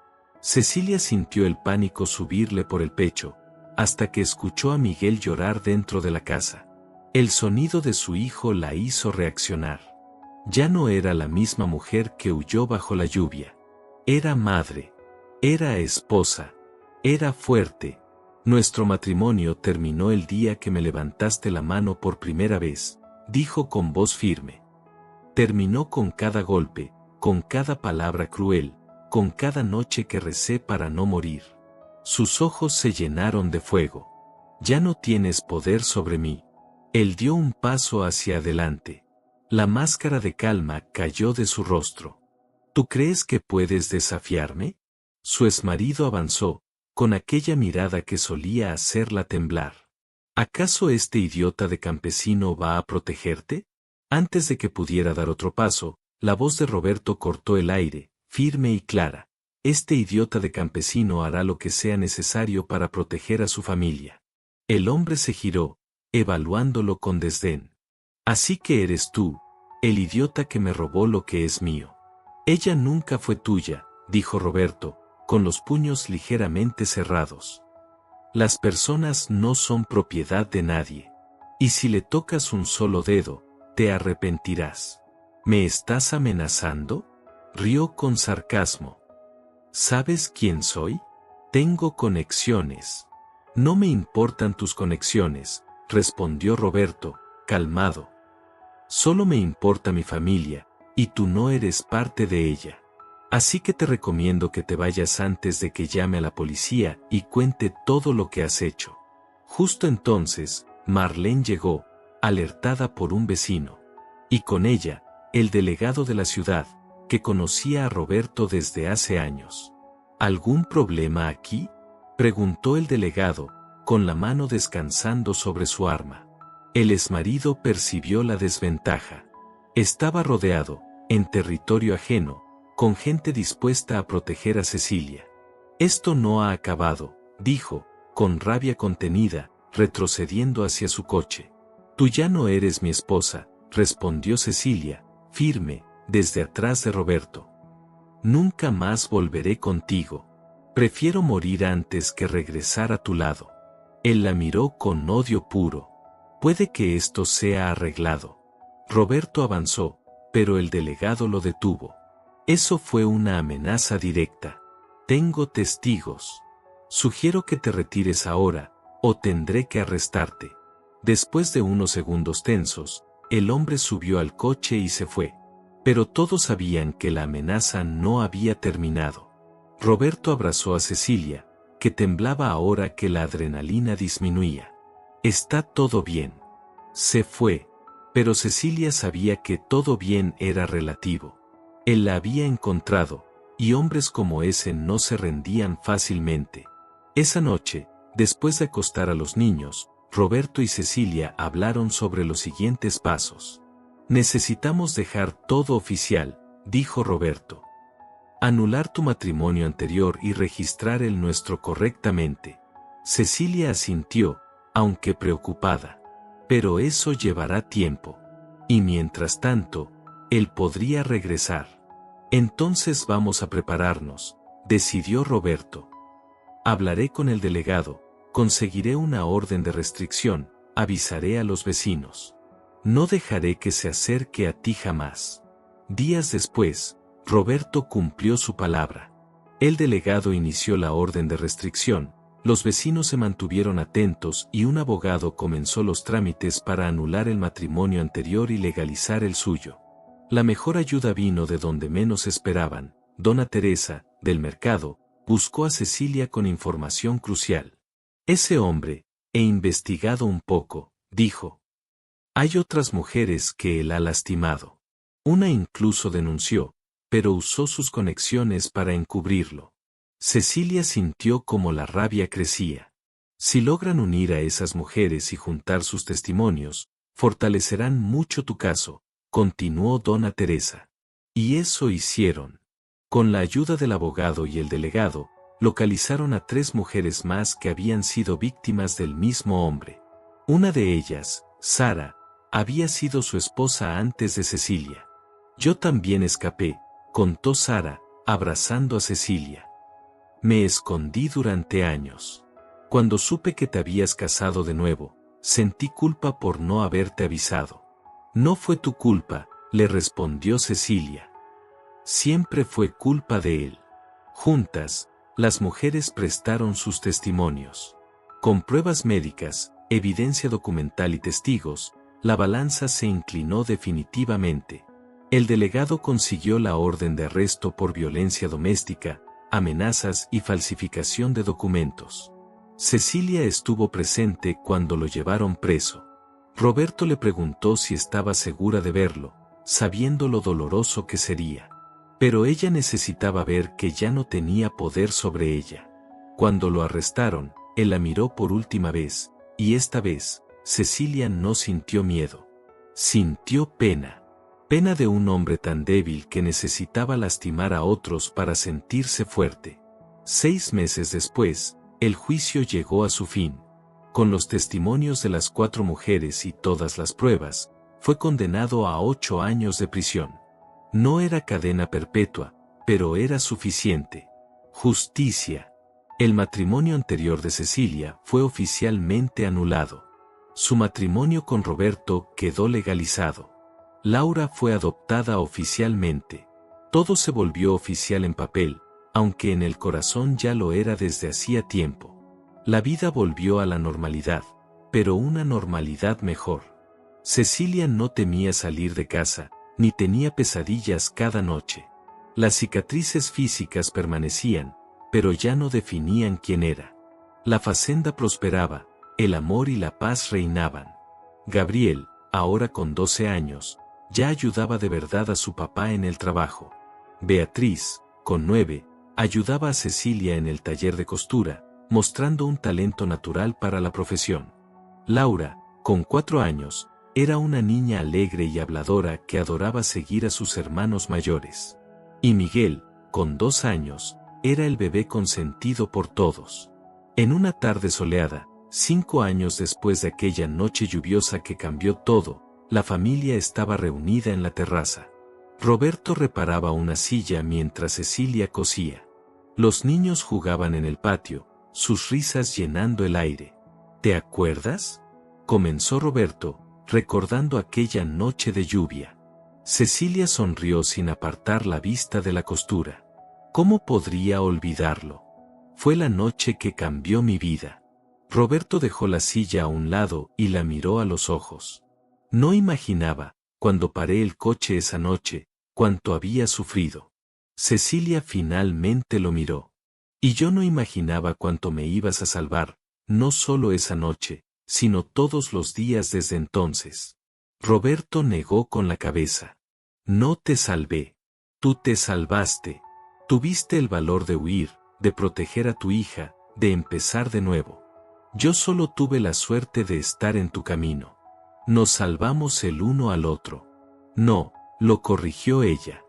A: Cecilia sintió el pánico subirle por el pecho, hasta que escuchó a Miguel llorar dentro de la casa. El sonido de su hijo la hizo reaccionar. Ya no era la misma mujer que huyó bajo la lluvia. Era madre. Era esposa. Era fuerte. «Nuestro matrimonio terminó el día que me levantaste la mano por primera vez», dijo con voz firme. «Terminó con cada golpe, con cada palabra cruel, con cada noche que recé para no morir». Sus ojos se llenaron de fuego. «Ya no tienes poder sobre mí». Él dio un paso hacia adelante. La máscara de calma cayó de su rostro. «¿Tú crees que puedes desafiarme?». Su exmarido avanzó, con aquella mirada que solía hacerla temblar. «¿Acaso este idiota de campesino va a protegerte?». Antes de que pudiera dar otro paso, la voz de Roberto cortó el aire, firme y clara. «Este idiota de campesino hará lo que sea necesario para proteger a su familia». El hombre se giró, evaluándolo con desdén. «Así que eres tú, el idiota que me robó lo que es mío». «Ella nunca fue tuya», dijo Roberto, con los puños ligeramente cerrados. «Las personas no son propiedad de nadie. Y si le tocas un solo dedo, te arrepentirás». «¿Me estás amenazando?». Rió con sarcasmo. «¿Sabes quién soy? Tengo conexiones». «No me importan tus conexiones», respondió Roberto, calmado. «Solo me importa mi familia, y tú no eres parte de ella. Así que te recomiendo que te vayas antes de que llame a la policía y cuente todo lo que has hecho». Justo entonces, Marlene llegó, alertada por un vecino. Y con ella, el delegado de la ciudad, que conocía a Roberto desde hace años. «¿Algún problema aquí?», preguntó el delegado, con la mano descansando sobre su arma. El exmarido percibió la desventaja. Estaba rodeado, en territorio ajeno, con gente dispuesta a proteger a Cecilia. «Esto no ha acabado», dijo, con rabia contenida, retrocediendo hacia su coche. «Tú ya no eres mi esposa», respondió Cecilia, firme, desde atrás de Roberto. «Nunca más volveré contigo. Prefiero morir antes que regresar a tu lado». Él la miró con odio puro. «Puede que esto sea arreglado». Roberto avanzó, pero el delegado lo detuvo. «Eso fue una amenaza directa. Tengo testigos. Sugiero que te retires ahora, o tendré que arrestarte. Después de unos segundos tensos, el hombre subió al coche y se fue. Pero todos sabían que la amenaza no había terminado. Roberto abrazó a Cecilia, que temblaba ahora que la adrenalina disminuía. «Está todo bien». Se fue, pero Cecilia sabía que todo bien era relativo. Él la había encontrado, y hombres como ese no se rendían fácilmente. Esa noche, después de acostar a los niños, Roberto y Cecilia hablaron sobre los siguientes pasos. «Necesitamos dejar todo oficial», dijo Roberto. «Anular tu matrimonio anterior y registrar el nuestro correctamente». Cecilia asintió, aunque preocupada. «Pero eso llevará tiempo. Y mientras tanto, él podría regresar». «Entonces vamos a prepararnos», decidió Roberto. «Hablaré con el delegado, conseguiré una orden de restricción, avisaré a los vecinos. No dejaré que se acerque a ti jamás». Días después, Roberto cumplió su palabra. El delegado inició la orden de restricción, los vecinos se mantuvieron atentos y un abogado comenzó los trámites para anular el matrimonio anterior y legalizar el suyo. La mejor ayuda vino de donde menos esperaban. Dona Teresa, del mercado, buscó a Cecilia con información crucial. «Ese hombre, he investigado un poco», dijo. «Hay otras mujeres que él ha lastimado. Una incluso denunció, pero usó sus conexiones para encubrirlo». Cecilia sintió como la rabia crecía. «Si logran unir a esas mujeres y juntar sus testimonios, fortalecerán mucho tu caso», continuó Dona Teresa. Y eso hicieron. Con la ayuda del abogado y el delegado, localizaron a 3 mujeres más que habían sido víctimas del mismo hombre. Una de ellas, Sara, había sido su esposa antes de Cecilia. «Yo también escapé», contó Sara, abrazando a Cecilia. «Me escondí durante años. Cuando supe que te habías casado de nuevo, sentí culpa por no haberte avisado». «No fue tu culpa», le respondió Cecilia. «Siempre fue culpa de él». Juntas, las mujeres prestaron sus testimonios. Con pruebas médicas, evidencia documental y testigos, la balanza se inclinó definitivamente. El delegado consiguió la orden de arresto por violencia doméstica, amenazas y falsificación de documentos. Cecilia estuvo presente cuando lo llevaron preso. Roberto le preguntó si estaba segura de verlo, sabiendo lo doloroso que sería. Pero ella necesitaba ver que ya no tenía poder sobre ella. Cuando lo arrestaron, él la miró por última vez, y esta vez, Cecilia no sintió miedo. Sintió pena. Pena de un hombre tan débil que necesitaba lastimar a otros para sentirse fuerte. 6 meses después, el juicio llegó a su fin. Con los testimonios de las 4 mujeres y todas las pruebas, fue condenado a 8 años de prisión. No era cadena perpetua, pero era suficiente. Justicia. El matrimonio anterior de Cecilia fue oficialmente anulado. Su matrimonio con Roberto quedó legalizado. Laura fue adoptada oficialmente. Todo se volvió oficial en papel, aunque en el corazón ya lo era desde hacía tiempo. La vida volvió a la normalidad, pero una normalidad mejor. Cecilia no temía salir de casa, ni tenía pesadillas cada noche. Las cicatrices físicas permanecían, pero ya no definían quién era. La facenda prosperaba, el amor y la paz reinaban. Gabriel, ahora con 12 años, ya ayudaba de verdad a su papá en el trabajo. Beatriz, con 9, ayudaba a Cecilia en el taller de costura, mostrando un talento natural para la profesión. Laura, con 4 años, era una niña alegre y habladora que adoraba seguir a sus hermanos mayores. Y Miguel, con 2 años, era el bebé consentido por todos. En una tarde soleada, 5 años después de aquella noche lluviosa que cambió todo, la familia estaba reunida en la terraza. Roberto reparaba una silla mientras Cecilia cosía. Los niños jugaban en el patio, sus risas llenando el aire. ¿Te acuerdas?, comenzó Roberto, recordando aquella noche de lluvia. Cecilia sonrió sin apartar la vista de la costura. ¿Cómo podría olvidarlo? Fue la noche que cambió mi vida. Roberto dejó la silla a un lado y la miró a los ojos. No imaginaba, cuando paré el coche esa noche, cuánto había sufrido. Cecilia finalmente lo miró. Y yo no imaginaba cuánto me ibas a salvar, no solo esa noche, sino todos los días desde entonces. Roberto negó con la cabeza. No te salvé. Tú te salvaste. Tuviste el valor de huir, de proteger a tu hija, de empezar de nuevo. Yo solo tuve la suerte de estar en tu camino. Nos salvamos el uno al otro. No, lo corrigió ella.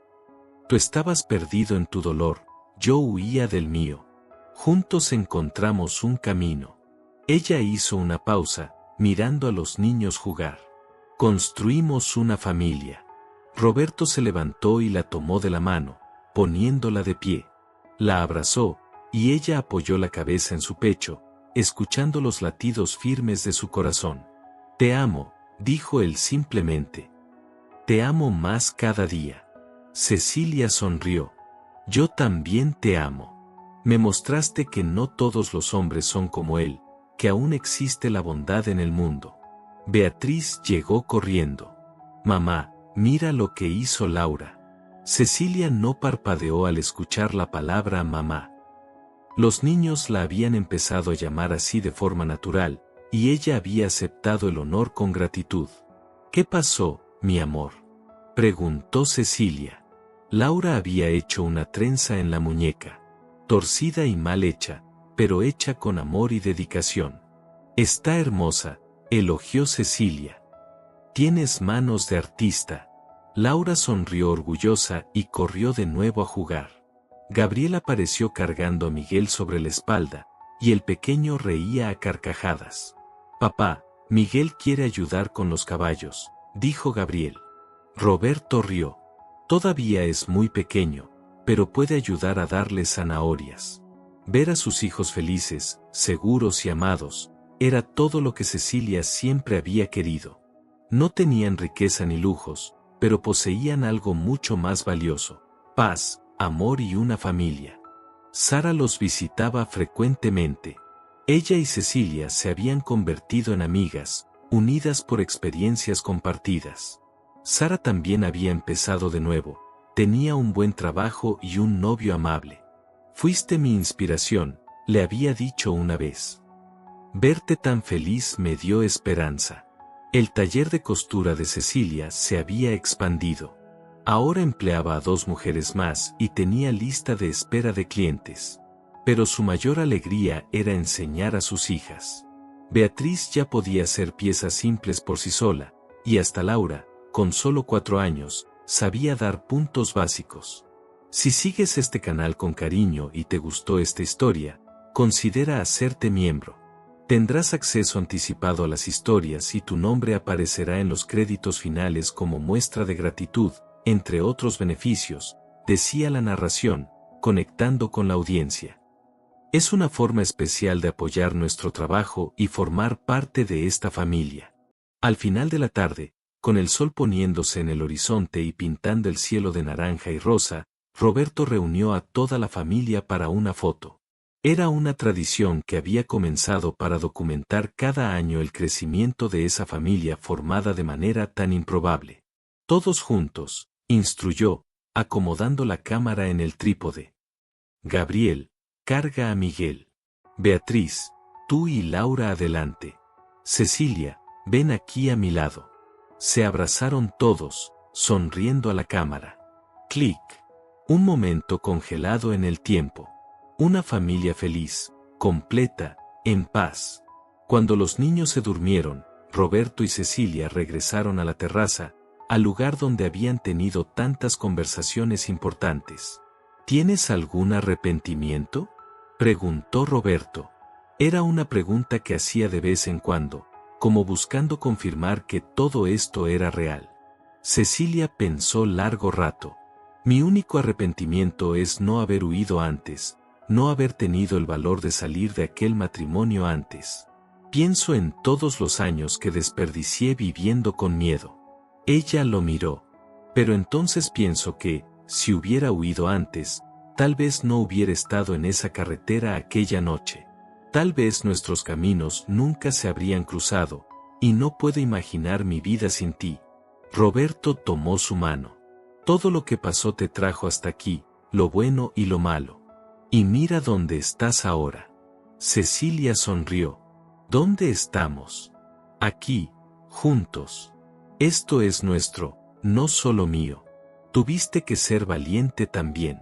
A: Tú estabas perdido en tu dolor, yo huía del mío. Juntos encontramos un camino. Ella hizo una pausa, mirando a los niños jugar. Construimos una familia. Roberto se levantó y la tomó de la mano, poniéndola de pie. La abrazó, y ella apoyó la cabeza en su pecho, escuchando los latidos firmes de su corazón. Te amo, dijo él simplemente. Te amo más cada día. Cecilia sonrió. Yo también te amo. Me mostraste que no todos los hombres son como él, que aún existe la bondad en el mundo. Beatriz llegó corriendo. Mamá, mira lo que hizo Laura. Cecilia no parpadeó al escuchar la palabra mamá. Los niños la habían empezado a llamar así de forma natural, y ella había aceptado el honor con gratitud. ¿Qué pasó, mi amor?, preguntó Cecilia. Laura había hecho una trenza en la muñeca, torcida y mal hecha, pero hecha con amor y dedicación. Está hermosa, elogió Cecilia. Tienes manos de artista. Laura sonrió orgullosa y corrió de nuevo a jugar. Gabriel apareció cargando a Miguel sobre la espalda, y el pequeño reía a carcajadas. Papá, Miguel quiere ayudar con los caballos, dijo Gabriel. Roberto rió. Todavía es muy pequeño, pero puede ayudar a darles zanahorias. Ver a sus hijos felices, seguros y amados, era todo lo que Cecilia siempre había querido. No tenían riqueza ni lujos, pero poseían algo mucho más valioso: paz, amor y una familia. Sara los visitaba frecuentemente. Ella y Cecilia se habían convertido en amigas, unidas por experiencias compartidas. Sara también había empezado de nuevo, tenía un buen trabajo y un novio amable. Fuiste mi inspiración, le había dicho una vez. Verte tan feliz me dio esperanza. El taller de costura de Cecilia se había expandido. Ahora empleaba a 2 mujeres más y tenía lista de espera de clientes. Pero su mayor alegría era enseñar a sus hijas. Beatriz ya podía hacer piezas simples por sí sola, y hasta Laura, con solo 4 años, sabía dar puntos básicos. Si sigues este canal con cariño y te gustó esta historia, considera hacerte miembro. Tendrás acceso anticipado a las historias y tu nombre aparecerá en los créditos finales como muestra de gratitud, entre otros beneficios, decía la narración, conectando con la audiencia. Es una forma especial de apoyar nuestro trabajo y formar parte de esta familia. Al final de la tarde, con el sol poniéndose en el horizonte y pintando el cielo de naranja y rosa, Roberto reunió a toda la familia para una foto. Era una tradición que había comenzado para documentar cada año el crecimiento de esa familia formada de manera tan improbable. Todos juntos, instruyó, acomodando la cámara en el trípode. Gabriel, carga a Miguel. Beatriz, tú y Laura adelante. Cecilia, ven aquí a mi lado. Se abrazaron todos, sonriendo a la cámara. Clic. Un momento congelado en el tiempo. Una familia feliz, completa, en paz. Cuando los niños se durmieron, Roberto y Cecilia regresaron a la terraza, al lugar donde habían tenido tantas conversaciones importantes. ¿Tienes algún arrepentimiento?, preguntó Roberto. Era una pregunta que hacía de vez en cuando, como buscando confirmar que todo esto era real. Cecilia pensó largo rato. Mi único arrepentimiento es no haber huido antes, no haber tenido el valor de salir de aquel matrimonio antes. Pienso en todos los años que desperdicié viviendo con miedo. Ella lo miró. Pero entonces pienso que, si hubiera huido antes, tal vez no hubiera estado en esa carretera aquella noche. Tal vez nuestros caminos nunca se habrían cruzado, y no puedo imaginar mi vida sin ti. Roberto tomó su mano. Todo lo que pasó te trajo hasta aquí, lo bueno y lo malo. Y mira dónde estás ahora. Cecilia sonrió. ¿Dónde estamos? Aquí, juntos. Esto es nuestro, no solo mío. Tuviste que ser valiente también.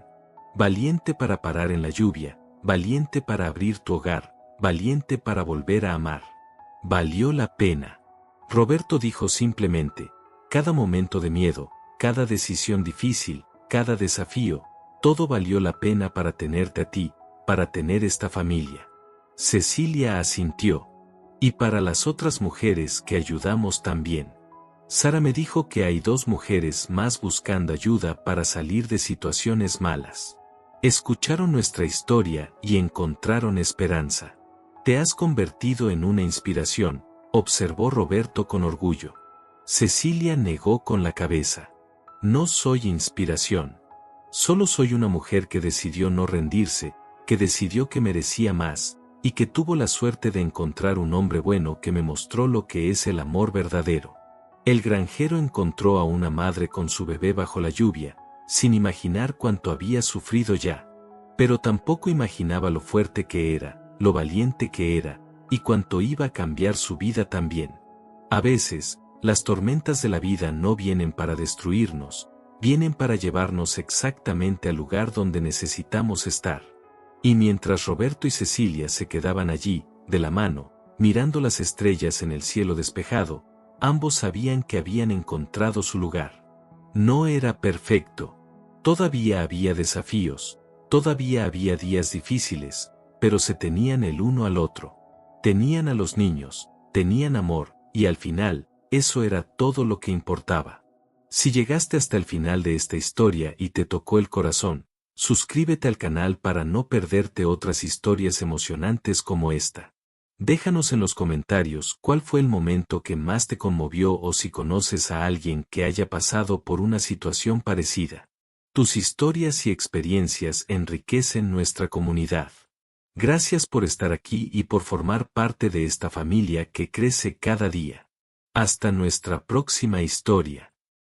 A: Valiente para parar en la lluvia, valiente para abrir tu hogar, valiente para volver a amar. Valió la pena. Roberto dijo simplemente, cada momento de miedo, cada decisión difícil, cada desafío, todo valió la pena para tenerte a ti, para tener esta familia. Cecilia asintió. Y para las otras mujeres que ayudamos también. Sara me dijo que hay 2 mujeres más buscando ayuda para salir de situaciones malas. Escucharon nuestra historia y encontraron esperanza. Te has convertido en una inspiración, observó Roberto con orgullo. Cecilia negó con la cabeza. No soy inspiración. Solo soy una mujer que decidió no rendirse, que decidió que merecía más, y que tuvo la suerte de encontrar un hombre bueno que me mostró lo que es el amor verdadero. El granjero encontró a una madre con su bebé bajo la lluvia, sin imaginar cuánto había sufrido ya. Pero tampoco imaginaba lo fuerte que era, lo valiente que era, y cuánto iba a cambiar su vida también. A veces, las tormentas de la vida no vienen para destruirnos, vienen para llevarnos exactamente al lugar donde necesitamos estar. Y mientras Roberto y Cecilia se quedaban allí, de la mano, mirando las estrellas en el cielo despejado, ambos sabían que habían encontrado su lugar. No era perfecto. Todavía había desafíos, todavía había días difíciles, pero se tenían el uno al otro. Tenían a los niños, tenían amor, y al final, eso era todo lo que importaba. Si llegaste hasta el final de esta historia y te tocó el corazón, suscríbete al canal para no perderte otras historias emocionantes como esta. Déjanos en los comentarios cuál fue el momento que más te conmovió o si conoces a alguien que haya pasado por una situación parecida. Tus historias y experiencias enriquecen nuestra comunidad. Gracias por estar aquí y por formar parte de esta familia que crece cada día. Hasta nuestra próxima historia.